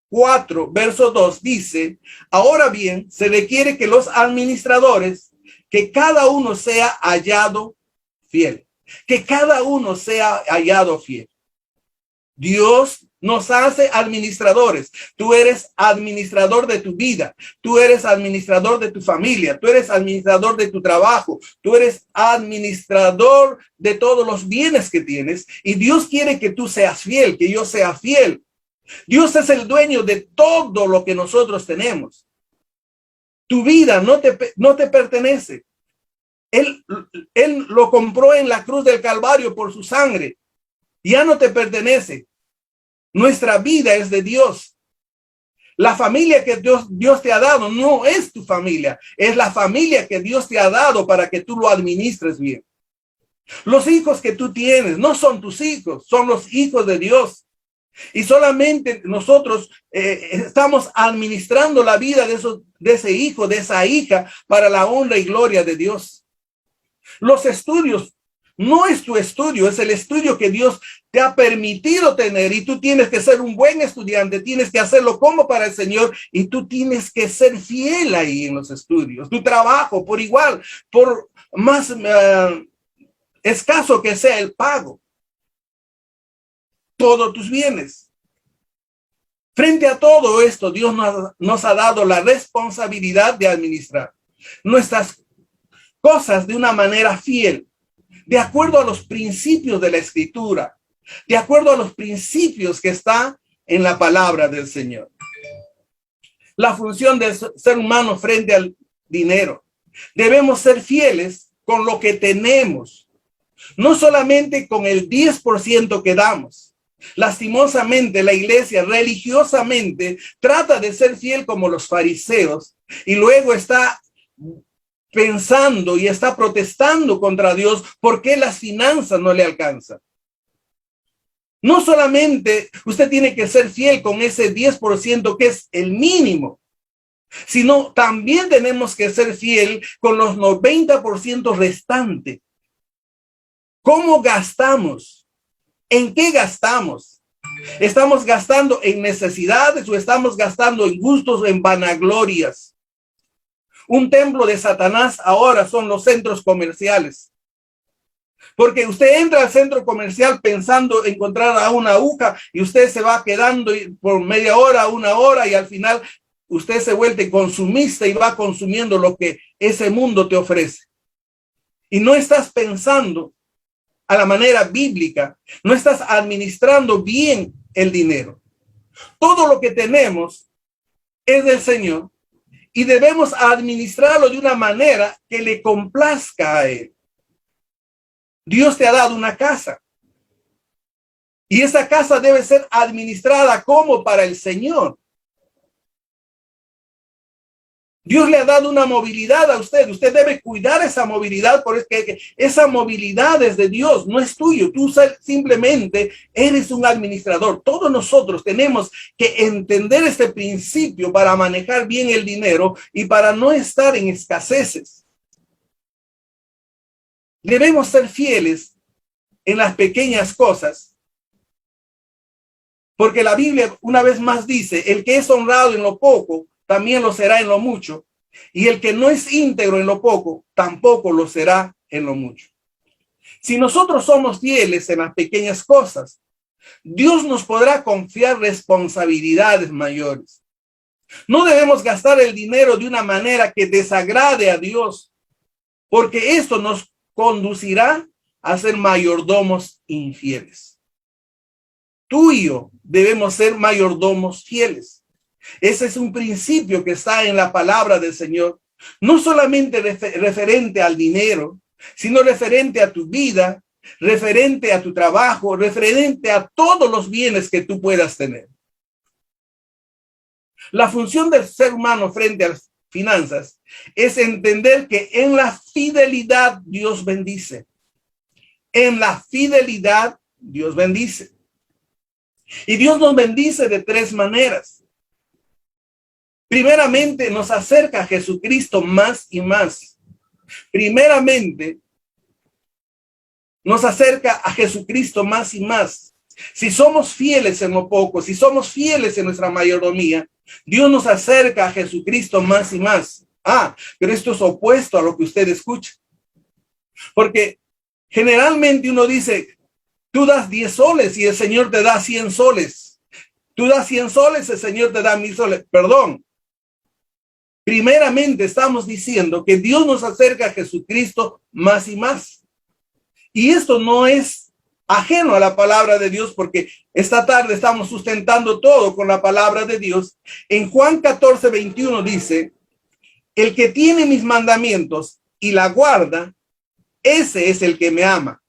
4, verso 2 dice: ahora bien, se requiere que los administradores, que cada uno sea hallado fiel, que cada uno sea hallado fiel. Dios nos hace administradores. Tú eres administrador de tu vida. Tú eres administrador de tu familia. Tú eres administrador de tu trabajo. Tú eres administrador de todos los bienes que tienes. Y Dios quiere que tú seas fiel, que yo sea fiel. Dios es el dueño de todo lo que nosotros tenemos. Tu vida no te pertenece. Él lo compró en la cruz del Calvario por su sangre. Ya no te pertenece. Nuestra vida es de Dios. La familia que Dios te ha dado no es tu familia, es la familia que Dios te ha dado para que tú lo administres bien. Los hijos que tú tienes no son tus hijos, son los hijos de Dios. Y solamente nosotros estamos administrando la vida de ese hijo, de esa hija, para la honra y gloria de Dios. Los estudios no es tu estudio, es el estudio que Dios te ha permitido tener, y tú tienes que ser un buen estudiante, tienes que hacerlo como para el Señor, y tú tienes que ser fiel ahí en los estudios. Tu trabajo, por igual, por más escaso que sea el pago, todos tus bienes. Frente a todo esto, Dios nos ha dado la responsabilidad de administrar nuestras cosas de una manera fiel, de acuerdo a los principios de la Escritura, de acuerdo a los principios que están en la palabra del Señor. La función del ser humano frente al dinero. Debemos ser fieles con lo que tenemos, no solamente con el 10% que damos. Lastimosamente, la iglesia religiosamente trata de ser fiel como los fariseos y luego está pensando y está protestando contra Dios porque las finanzas no le alcanzan. No solamente usted tiene que ser fiel con ese 10% que es el mínimo, sino también tenemos que ser fiel con los 90% restantes. ¿Cómo gastamos? ¿En qué gastamos? ¿Estamos gastando en necesidades o estamos gastando en gustos o en vanaglorias? Un templo de Satanás ahora son los centros comerciales. Porque usted entra al centro comercial pensando encontrar a una aguja y usted se va quedando por media hora, una hora, y al final usted se vuelve consumista y va consumiendo lo que ese mundo te ofrece. Y no estás pensando a la manera bíblica, no estás administrando bien el dinero. Todo lo que tenemos es del Señor y debemos administrarlo de una manera que le complazca a Él. Dios te ha dado una casa y esa casa debe ser administrada como para el Señor. Dios le ha dado una movilidad a usted. Usted debe cuidar esa movilidad, porque esa movilidad es de Dios, no es tuyo. Tú simplemente eres un administrador. Todos nosotros tenemos que entender este principio para manejar bien el dinero y para no estar en escaseces. Debemos ser fieles en las pequeñas cosas, porque la Biblia una vez más dice: el que es honrado en lo poco, también lo será en lo mucho, y el que no es íntegro en lo poco, tampoco lo será en lo mucho. Si nosotros somos fieles en las pequeñas cosas, Dios nos podrá confiar responsabilidades mayores. No debemos gastar el dinero de una manera que desagrade a Dios, porque esto nos conducirá a ser mayordomos infieles. Tú y yo debemos ser mayordomos fieles. Ese es un principio que está en la palabra del Señor, no solamente referente al dinero, sino referente a tu vida referente a tu trabajo, referente a todos los bienes que tú puedas tener. La función del ser humano frente a las finanzas es entender que en la fidelidad Dios bendice. En la fidelidad Dios bendice. Y Dios nos bendice de tres maneras. Primeramente, nos acerca a Jesucristo más y más. Primeramente, nos acerca a Jesucristo más y más. Si somos fieles en lo poco, si somos fieles en nuestra mayordomía, Dios nos acerca a Jesucristo más y más. Pero esto es opuesto a lo que usted escucha. Porque generalmente uno dice, tú das 10 soles y el Señor te da 100 soles. Tú das 100 soles, el Señor te da 1000 soles. Perdón. Primeramente estamos diciendo que Dios nos acerca a Jesucristo más y más. Y esto no es ajeno a la palabra de Dios, porque esta tarde estamos sustentando todo con la palabra de Dios. En Juan 14:21 dice, el que tiene mis mandamientos y la guarda, ese es el que me ama.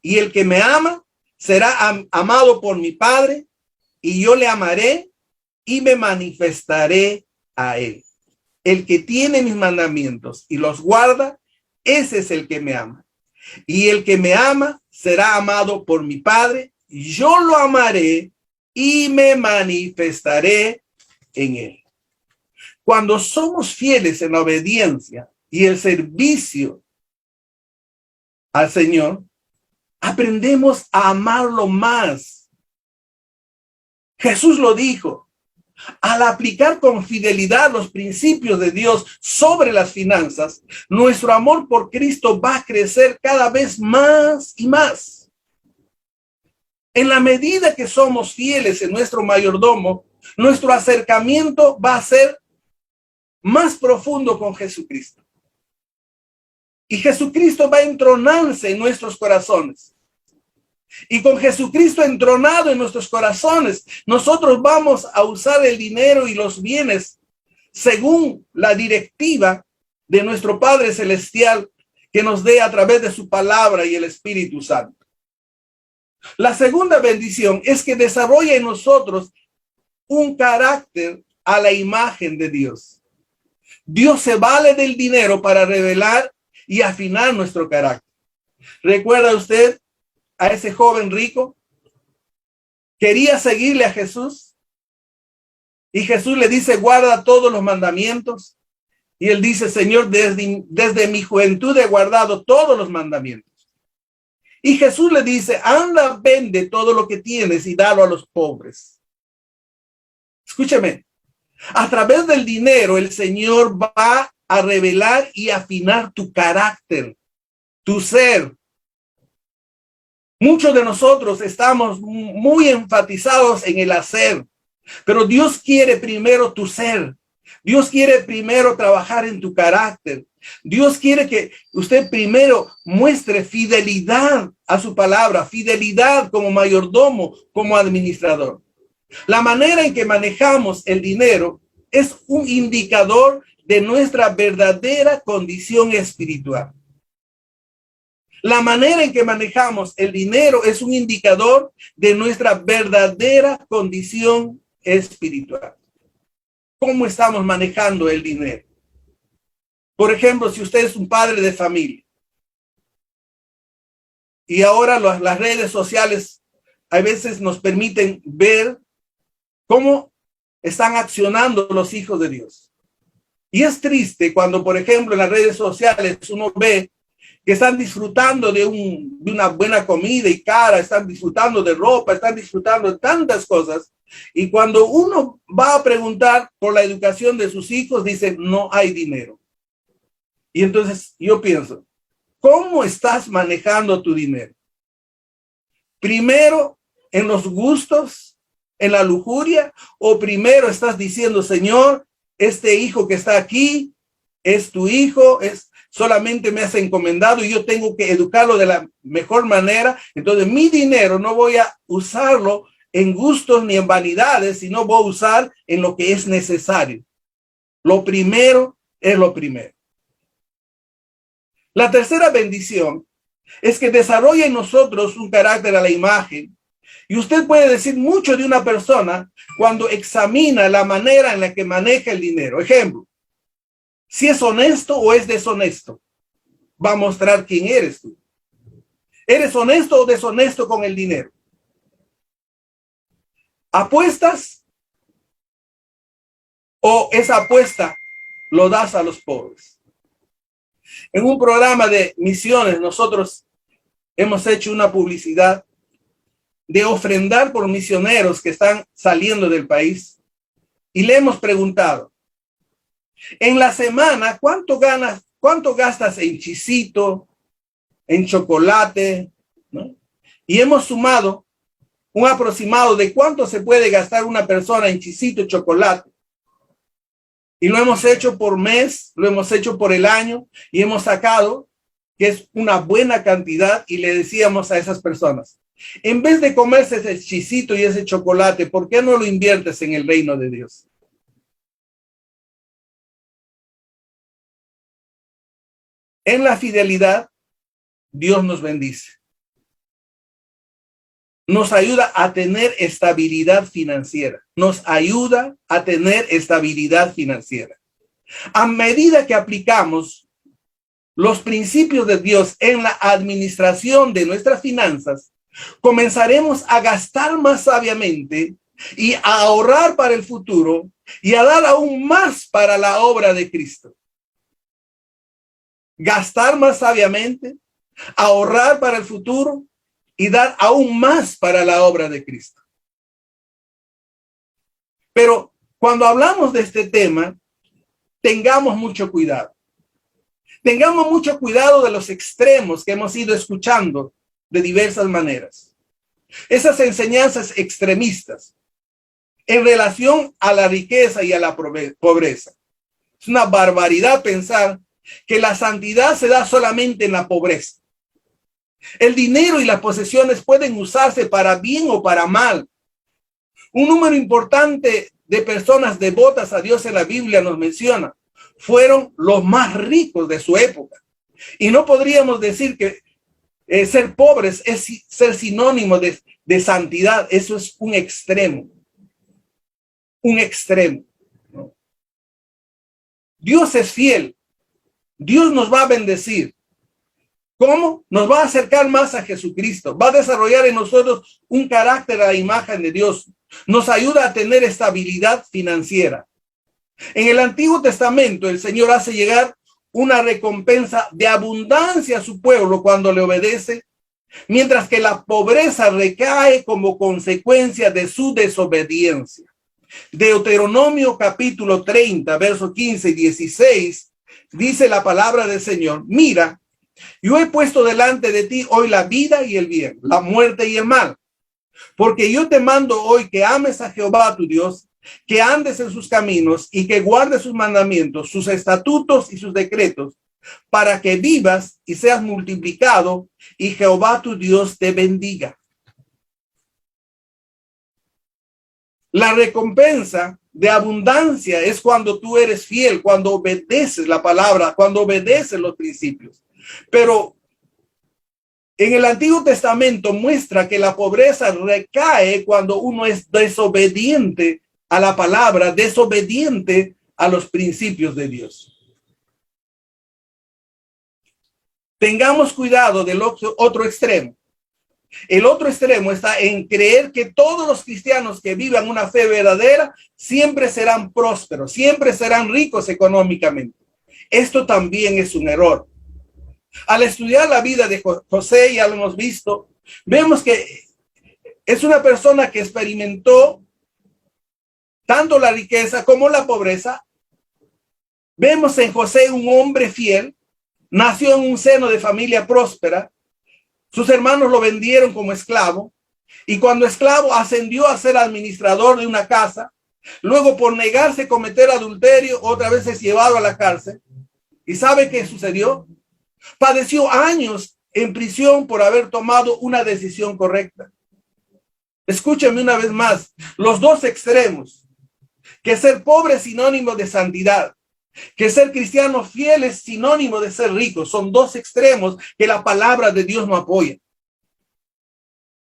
Y el que me ama será amado por mi Padre, y yo le amaré y me manifestaré a él. El que tiene mis mandamientos y los guarda, ese es el que me ama. Y el que me ama será amado por mi Padre, yo lo amaré y me manifestaré en él. Cuando somos fieles en la obediencia y el servicio al Señor, aprendemos a amarlo más. Jesús lo dijo. Al aplicar con fidelidad los principios de Dios sobre las finanzas, nuestro amor por Cristo va a crecer cada vez más y más. En la medida que somos fieles en nuestro mayordomo, nuestro acercamiento va a ser más profundo con Jesucristo. Y Jesucristo va a entronarse en nuestros corazones. Y con Jesucristo entronado en nuestros corazones, nosotros vamos a usar el dinero y los bienes según la directiva de nuestro Padre Celestial que nos dé a través de su palabra y el Espíritu Santo. La segunda bendición es que desarrolla en nosotros un carácter a la imagen de Dios. Dios se vale del dinero para revelar y afinar nuestro carácter. ¿Recuerda usted a ese joven rico? Quería seguirle a Jesús y Jesús le dice, guarda todos los mandamientos. Y él dice, Señor, desde mi juventud he guardado todos los mandamientos. Y Jesús le dice, anda, vende todo lo que tienes y dalo a los pobres. Escúchame, a través del dinero el Señor va a revelar y afinar tu carácter, tu ser. Muchos de nosotros estamos muy enfatizados en el hacer, pero Dios quiere primero tu ser. Dios quiere primero trabajar en tu carácter. Dios quiere que usted primero muestre fidelidad a su palabra, fidelidad como mayordomo, como administrador. La manera en que manejamos el dinero es un indicador de nuestra verdadera condición espiritual. La manera en que manejamos el dinero es un indicador de nuestra verdadera condición espiritual. ¿Cómo estamos manejando el dinero? Por ejemplo, si usted es un padre de familia y ahora las redes sociales a veces nos permiten ver cómo están accionando los hijos de Dios. Y es triste cuando, por ejemplo, en las redes sociales uno ve que están disfrutando de una buena comida y cara, están disfrutando de ropa, están disfrutando de tantas cosas. Y cuando uno va a preguntar por la educación de sus hijos, dicen, no hay dinero. Y entonces yo pienso, ¿cómo estás manejando tu dinero? Primero, en los gustos, en la lujuria, o primero estás diciendo, Señor, este hijo que está aquí es tu hijo, solamente me has encomendado y yo tengo que educarlo de la mejor manera. Entonces mi dinero no voy a usarlo en gustos ni en vanidades, sino voy a usar en lo que es necesario. Lo primero es lo primero. La tercera bendición es que desarrolla en nosotros un carácter a la imagen. Y usted puede decir mucho de una persona cuando examina la manera en la que maneja el dinero. Ejemplo, si es honesto o es deshonesto, va a mostrar quién eres tú. ¿Eres honesto o deshonesto con el dinero? ¿Apuestas o esa apuesta lo das a los pobres? En un programa de misiones nosotros hemos hecho una publicidad de ofrendar por misioneros que están saliendo del país y le hemos preguntado, en la semana, ¿cuánto gastas en chisito, en chocolate, ¿no? Y hemos sumado un aproximado de cuánto se puede gastar una persona en chisito y chocolate. Y lo hemos hecho por mes, lo hemos hecho por el año y hemos sacado que es una buena cantidad y le decíamos a esas personas, en vez de comerse ese chisito y ese chocolate, ¿por qué no lo inviertes en el reino de Dios? En la fidelidad, Dios nos bendice. Nos ayuda a tener estabilidad financiera. Nos ayuda a tener estabilidad financiera. A medida que aplicamos los principios de Dios en la administración de nuestras finanzas, comenzaremos a gastar más sabiamente y a ahorrar para el futuro y a dar aún más para la obra de Cristo. Gastar más sabiamente, ahorrar para el futuro y dar aún más para la obra de Cristo. Pero cuando hablamos de este tema, tengamos mucho cuidado. Tengamos mucho cuidado de los extremos que hemos ido escuchando de diversas maneras. Esas enseñanzas extremistas en relación a la riqueza y a la pobreza. Es una barbaridad pensar que la santidad se da solamente en la pobreza. El dinero y las posesiones pueden usarse para bien o para mal. Un número importante de personas devotas a Dios en la Biblia nos menciona, fueron los más ricos de su época. Y no podríamos decir que ser pobres es ser sinónimo de santidad. Eso es un extremo. Un extremo, ¿no? Dios es fiel. Dios nos va a bendecir. ¿Cómo? Nos va a acercar más a Jesucristo. Va a desarrollar en nosotros un carácter a la imagen de Dios. Nos ayuda a tener estabilidad financiera. En el Antiguo Testamento, el Señor hace llegar una recompensa de abundancia a su pueblo cuando le obedece, mientras que la pobreza recae como consecuencia de su desobediencia. Deuteronomio capítulo 30, versos 15 y 16, dice la palabra del Señor, mira, yo he puesto delante de ti hoy la vida y el bien, la muerte y el mal, porque yo te mando hoy que ames a Jehová tu Dios, que andes en sus caminos y que guardes sus mandamientos, sus estatutos y sus decretos, para que vivas y seas multiplicado y Jehová tu Dios te bendiga. La recompensa de abundancia es cuando tú eres fiel, cuando obedeces la palabra, cuando obedeces los principios. Pero en el Antiguo Testamento muestra que la pobreza recae cuando uno es desobediente a la palabra, desobediente a los principios de Dios. Tengamos cuidado del otro extremo. El otro extremo está en creer que todos los cristianos que vivan una fe verdadera siempre serán prósperos, siempre serán ricos económicamente. Esto también es un error. Al estudiar la vida de José, ya lo hemos visto, vemos que es una persona que experimentó tanto la riqueza como la pobreza. Vemos en José un hombre fiel, nació en un seno de familia próspera. Sus hermanos lo vendieron como esclavo y cuando esclavo ascendió a ser administrador de una casa. Luego, por negarse a cometer adulterio, otra vez es llevado a la cárcel. ¿Y sabe qué sucedió? Padeció años en prisión por haber tomado una decisión correcta. Escúchame una vez más, los dos extremos, que ser pobre es sinónimo de santidad que ser cristiano fiel es sinónimo de ser rico. Son dos extremos que la palabra de Dios no apoya.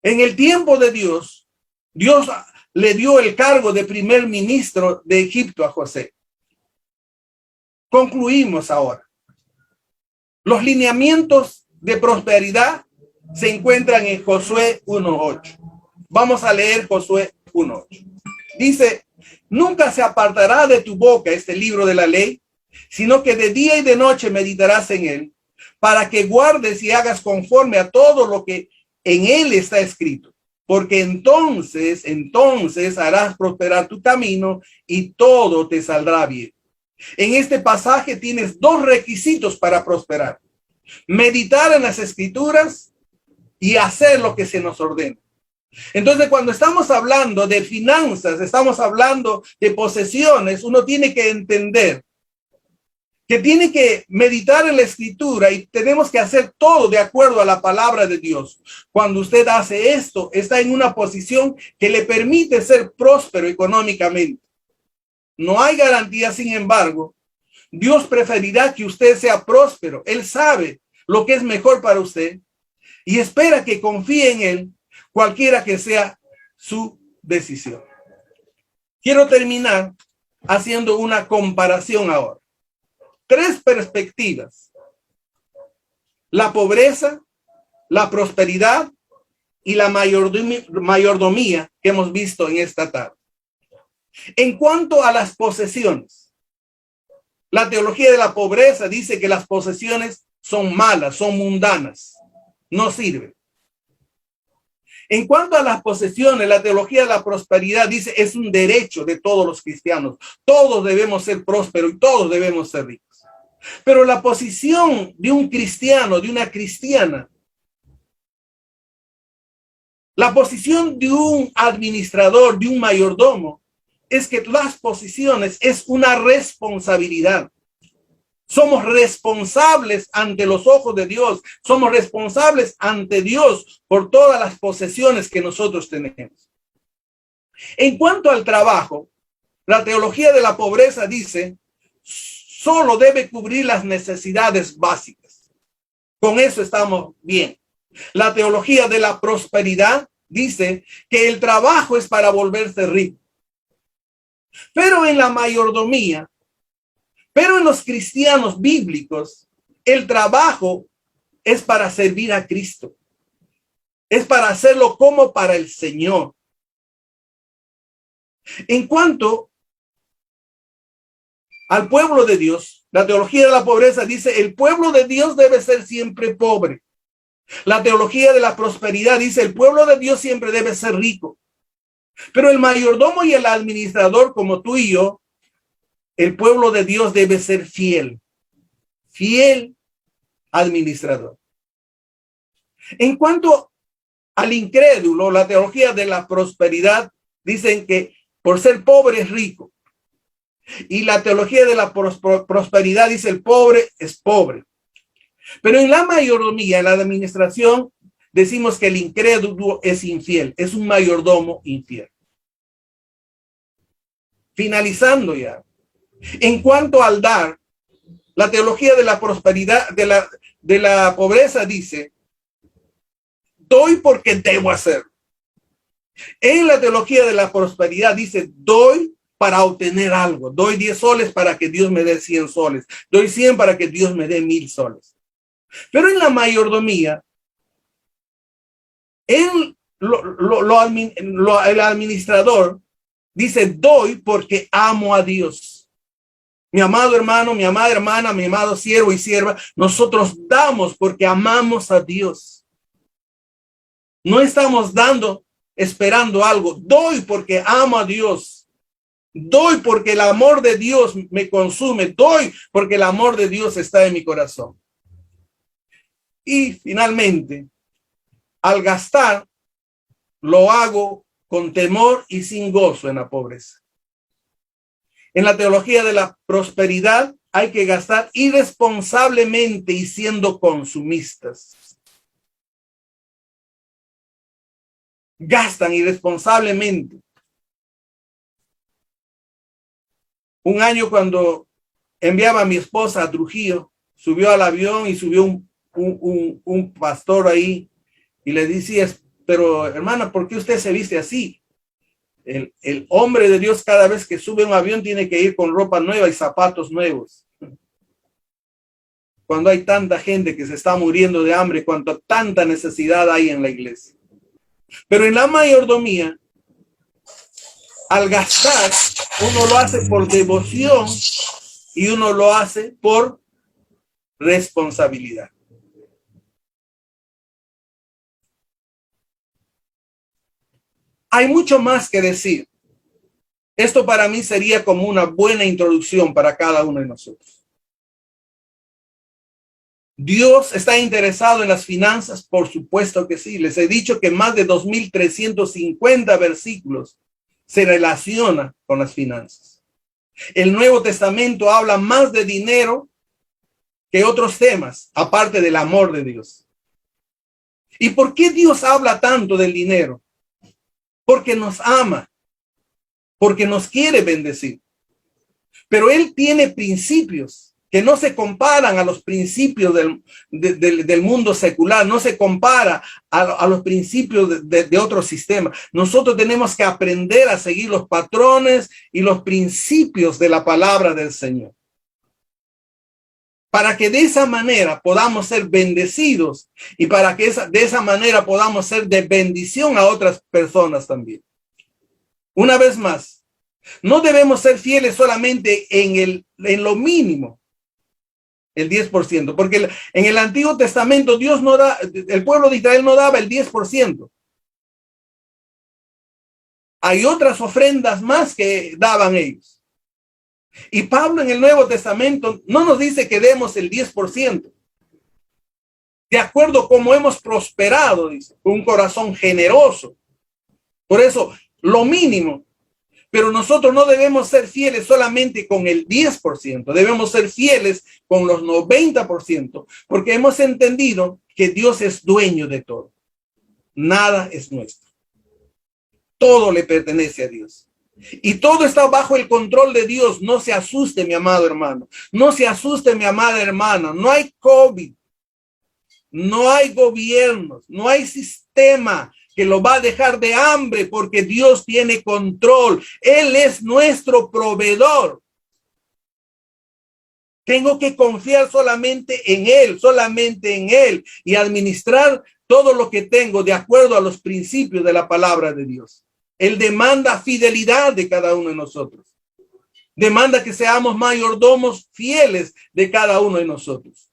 En el tiempo de Dios, Dios le dio el cargo de primer ministro de Egipto a José. Concluimos ahora. Los lineamientos de prosperidad se encuentran en Josué 1:8. Vamos a leer Josué 1:8. Dice: nunca se apartará de tu boca este libro de la ley, sino que de día y de noche meditarás en él, para que guardes y hagas conforme a todo lo que en él está escrito. Porque entonces harás prosperar tu camino y todo te saldrá bien. En este pasaje tienes dos requisitos para prosperar: meditar en las escrituras y hacer lo que se nos ordena. Entonces, cuando estamos hablando de finanzas, estamos hablando de posesiones, uno tiene que entender que tiene que meditar en la escritura y tenemos que hacer todo de acuerdo a la palabra de Dios. Cuando usted hace esto, está en una posición que le permite ser próspero económicamente. No hay garantía, sin embargo, Dios preferirá que usted sea próspero. Él sabe lo que es mejor para usted y espera que confíe en él, cualquiera que sea su decisión. Quiero terminar haciendo una comparación ahora. Tres perspectivas: la pobreza, la prosperidad y la mayordomía que hemos visto en esta tarde. En cuanto a las posesiones, la teología de la pobreza dice que las posesiones son malas, son mundanas, no sirven. En cuanto a las posesiones, la teología de la prosperidad dice es un derecho de todos los cristianos. Todos debemos ser prósperos y todos debemos ser ricos. Pero la posición de un cristiano, de una cristiana, la posición de un administrador, de un mayordomo, es que las posesiones es una responsabilidad. Somos responsables ante los ojos de Dios. Somos responsables ante Dios por todas las posesiones que nosotros tenemos. En cuanto al trabajo, la teología de la pobreza dice: solo debe cubrir las necesidades básicas. Con eso estamos bien. La teología de la prosperidad dice que el trabajo es para volverse rico. Pero en la mayordomía, pero en los cristianos bíblicos, el trabajo es para servir a Cristo. Es para hacerlo como para el Señor. En cuanto al pueblo de Dios, la teología de la pobreza dice: el pueblo de Dios debe ser siempre pobre. La teología de la prosperidad dice: el pueblo de Dios siempre debe ser rico. Pero el mayordomo y el administrador, como tú y yo, el pueblo de Dios debe ser fiel. Fiel administrador. En cuanto al incrédulo, la teología de la prosperidad dicen que por ser pobre es rico. Y la teología de la prosperidad dice: el pobre es pobre. Pero en la mayordomía, en la administración, decimos que el incrédulo es infiel, es un mayordomo infiel. Finalizando ya. En cuanto al dar, la teología de la prosperidad, de la pobreza dice: doy porque debo hacer. En la teología de la prosperidad dice: doy para obtener algo. Doy 10 soles para que Dios me dé 100 soles. Doy 100 para que Dios me dé 1000 soles. Pero en la mayordomía, el administrador dice: doy porque amo a Dios. Mi amado hermano, mi amada hermana, mi amado siervo y sierva, nosotros damos porque amamos a Dios. No estamos dando esperando algo. Doy porque amo a Dios. Doy porque el amor de Dios me consume. Doy porque el amor de Dios está en mi corazón. Y finalmente, al gastar, lo hago con temor y sin gozo en la pobreza. En la teología de la prosperidad hay que gastar irresponsablemente y siendo consumistas. Gastan irresponsablemente. Un año cuando enviaba a mi esposa a Trujillo, subió al avión y subió un pastor ahí y le decía, pero hermana, ¿por qué usted se viste así? El hombre de Dios cada vez que sube a un avión tiene que ir con ropa nueva y zapatos nuevos. Cuando hay tanta gente que se está muriendo de hambre, cuando tanta necesidad hay en la iglesia. Pero en la mayordomía, al gastar, uno lo hace por devoción y uno lo hace por responsabilidad. Hay mucho más que decir. Esto para mí sería como una buena introducción para cada uno de nosotros. ¿Dios está interesado en las finanzas? Por supuesto que sí. Les he dicho que más de 2.350 versículos se relaciona con las finanzas. El Nuevo Testamento habla más de dinero que otros temas, aparte del amor de Dios. ¿Y por qué Dios habla tanto del dinero? Porque nos ama, porque nos quiere bendecir. Pero Él tiene principios que no se comparan a los principios del mundo secular, no se compara a los principios de otro sistema. Nosotros tenemos que aprender a seguir los patrones y los principios de la palabra del Señor, para que de esa manera podamos ser bendecidos y para que de esa manera podamos ser de bendición a otras personas también. Una vez más, no debemos ser fieles solamente en lo mínimo, el 10%, porque en el Antiguo Testamento Dios no da, el pueblo de Israel no daba el 10%. Hay otras ofrendas más que daban ellos. Y Pablo en el Nuevo Testamento no nos dice que demos el 10%. De acuerdo a cómo hemos prosperado, dice, con un corazón generoso. Por eso, lo mínimo. Pero nosotros no debemos ser fieles solamente con el 10%, debemos ser fieles con los 90%, porque hemos entendido que Dios es dueño de todo. Nada es nuestro. Todo le pertenece a Dios. Y todo está bajo el control de Dios. No se asuste, mi amado hermano. No se asuste, mi amada hermana. No hay COVID. No hay gobiernos. No hay sistema que lo va a dejar de hambre, porque Dios tiene control. Él es nuestro proveedor. Tengo que confiar solamente en Él y administrar todo lo que tengo de acuerdo a los principios de la palabra de Dios. Él demanda fidelidad de cada uno de nosotros. Demanda que seamos mayordomos fieles de cada uno de nosotros.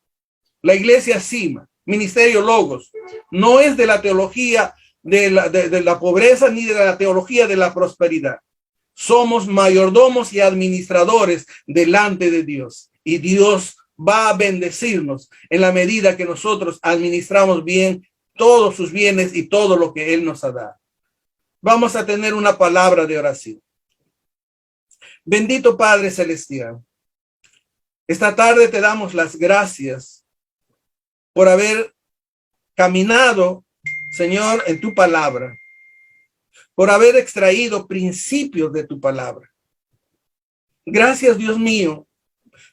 La iglesia Cima, Ministerio Logos, no es de la teología de la pobreza ni de la teología de la prosperidad. Somos mayordomos y administradores delante de Dios, y Dios va a bendecirnos en la medida que nosotros administramos bien todos sus bienes y todo lo que Él nos ha dado. Vamos a tener una palabra de oración. Bendito Padre Celestial, esta tarde te damos las gracias por haber caminado, Señor, en tu palabra, por haber extraído principios de tu palabra. Gracias, Dios mío,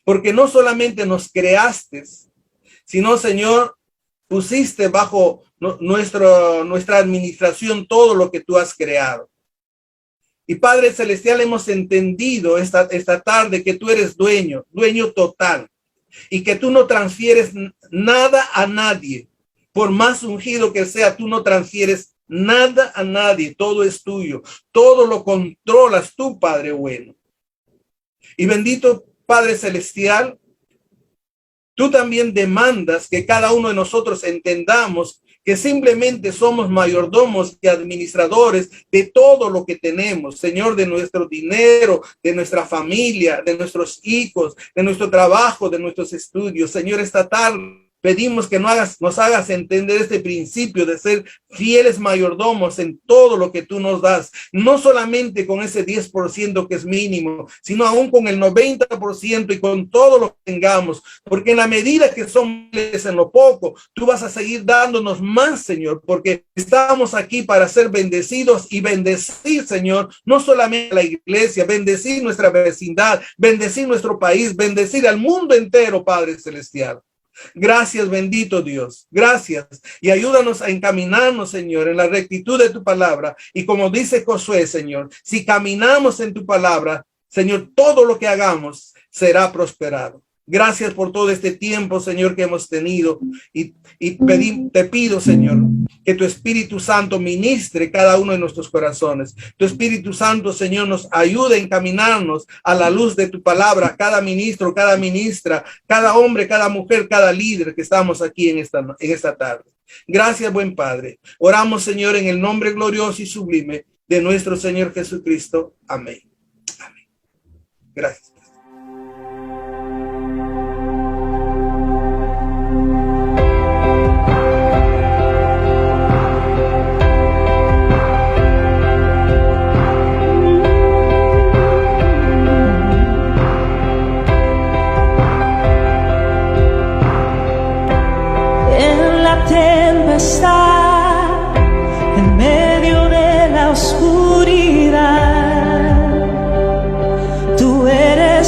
porque no solamente nos creaste, sino, Señor, pusiste bajo nuestra administración todo lo que tú has creado. Y Padre Celestial, hemos entendido esta tarde que tú eres dueño total, y que tú no transfieres nada a nadie. Por más ungido que sea, tú no transfieres nada a nadie. Todo es tuyo. Todo lo controlas tú, Padre bueno. Y bendito Padre Celestial, tú también demandas que cada uno de nosotros entendamos que simplemente somos mayordomos y administradores de todo lo que tenemos, Señor, de nuestro dinero, de nuestra familia, de nuestros hijos, de nuestro trabajo, de nuestros estudios. Señor, esta tarde pedimos que nos hagas entender este principio de ser fieles mayordomos en todo lo que tú nos das, no solamente con ese 10% que es mínimo, sino aún con el 90% y con todo lo que tengamos, porque en la medida que somos fieles en lo poco, tú vas a seguir dándonos más, Señor, porque estamos aquí para ser bendecidos y bendecir, Señor, no solamente a la iglesia, bendecir nuestra vecindad, bendecir nuestro país, bendecir al mundo entero, Padre Celestial. Gracias, bendito Dios. Gracias. Y ayúdanos a encaminarnos, Señor, en la rectitud de tu palabra. Y como dice Josué, Señor, si caminamos en tu palabra, Señor, todo lo que hagamos será prosperado. Gracias por todo este tiempo, Señor, que hemos tenido. Y te pido, Señor, que tu Espíritu Santo ministre cada uno de nuestros corazones. Tu Espíritu Santo, Señor, nos ayude a encaminarnos a la luz de tu palabra. Cada ministro, cada ministra, cada hombre, cada mujer, cada líder que estamos aquí en esta tarde. Gracias, buen Padre. Oramos, Señor, en el nombre glorioso y sublime de nuestro Señor Jesucristo. Amén. Amén. Gracias. Tempestad, en medio de la oscuridad, tú eres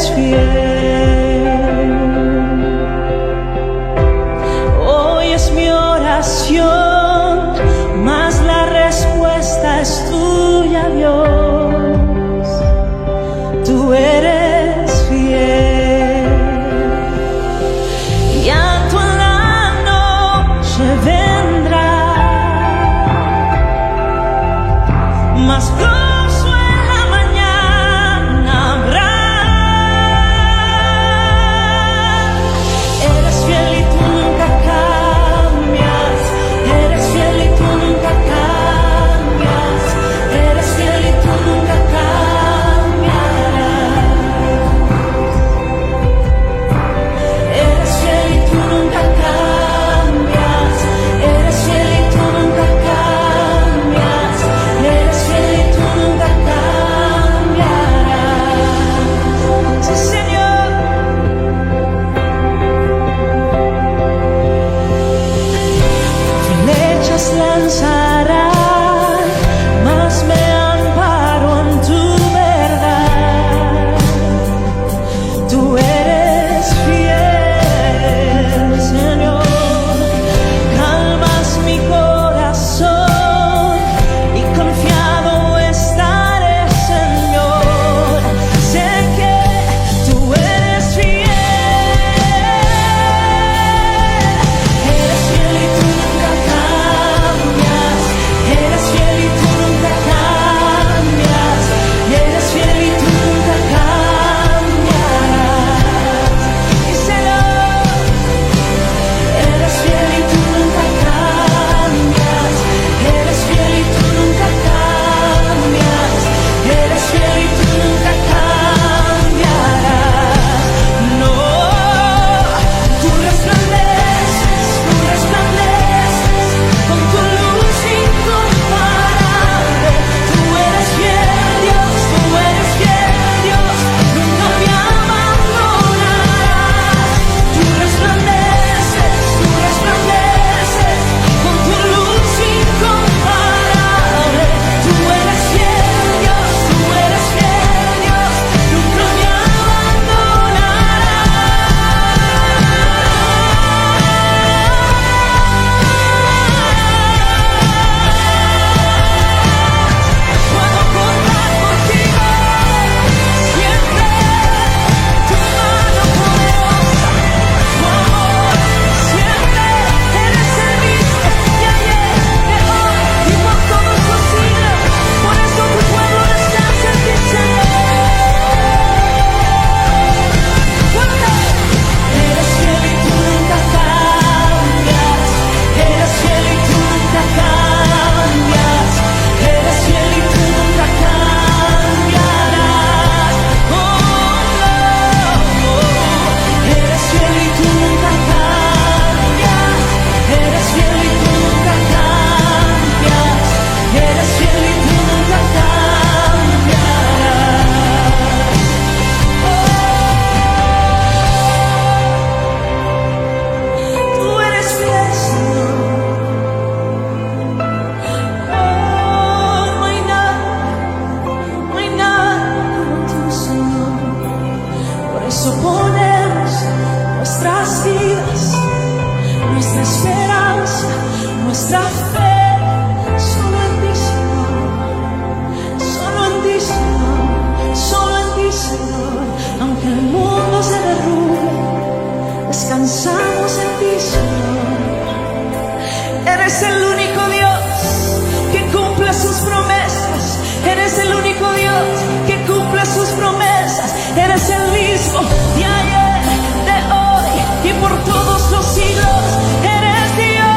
eres el mismo de ayer, de hoy y por todos los siglos. Eres Dios.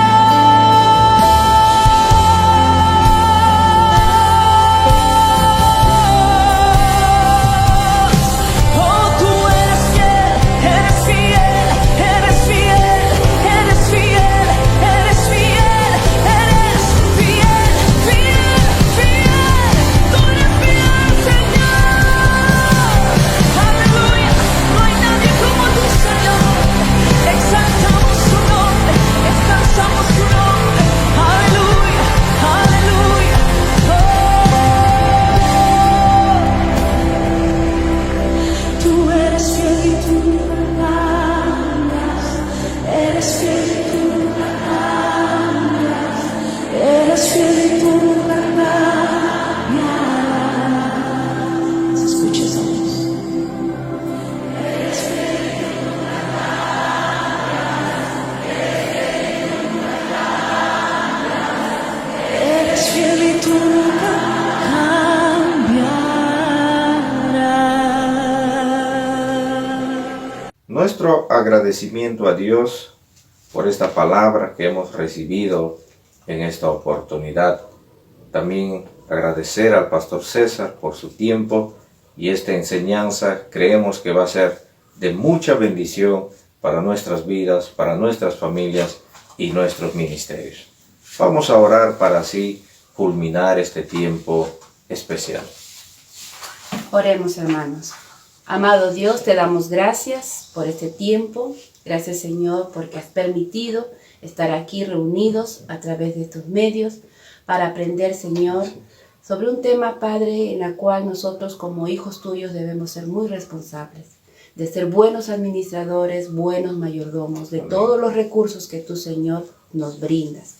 Oh, tú eres fiel, eres fiel, eres fiel, eres fiel, eres fiel, eres fiel, fiel, fiel. Tú eres fiel, Señor. Aleluya. No hay nadie como tú, Señor. Exaltamos su nombre, exaltamos su nombre. Aleluya, aleluya. Oh, tú eres fiel y tú nunca cambias. Eres fiel y tú nunca cambias. Eres fiel y tú nunca cambias. Escucha esa voz. Eres fiel y tú nunca cambiarás. Nuestro agradecimiento a Dios por esta palabra que hemos recibido en esta oportunidad. También agradecer al pastor César por su tiempo y esta enseñanza. Creemos que va a ser de mucha bendición para nuestras vidas, para nuestras familias y nuestros ministerios. Vamos a orar para así culminar este tiempo especial. Oremos, hermanos. Amado Dios, te damos gracias por este tiempo. Gracias, Señor, porque has permitido estar aquí reunidos a través de estos medios para aprender, Señor, sobre un tema, Padre, en el cual nosotros como hijos tuyos debemos ser muy responsables, de ser buenos administradores, buenos mayordomos de todos los recursos que tú, Señor, nos brindas.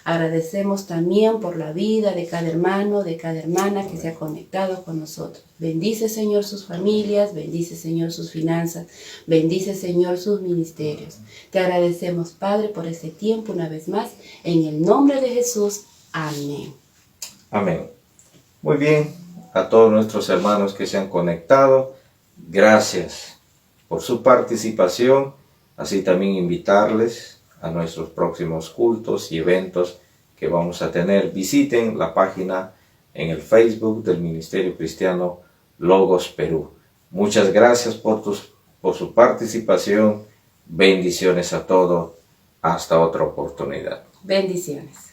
Agradecemos también por la vida de cada hermano, de cada hermana que se ha conectado con nosotros. Bendice, Señor, sus familias, bendice, Señor, sus finanzas, bendice, Señor, sus ministerios. Te agradecemos, Padre, por este tiempo una vez más. En el nombre de Jesús, amén. Amén. Muy bien, a todos nuestros hermanos que se han conectado, gracias por su participación. Así también invitarles a nuestros próximos cultos y eventos que vamos a tener. Visiten la página en el Facebook del Ministerio Cristiano Logos Perú. Muchas gracias por su participación. Bendiciones a todos. Hasta otra oportunidad. Bendiciones.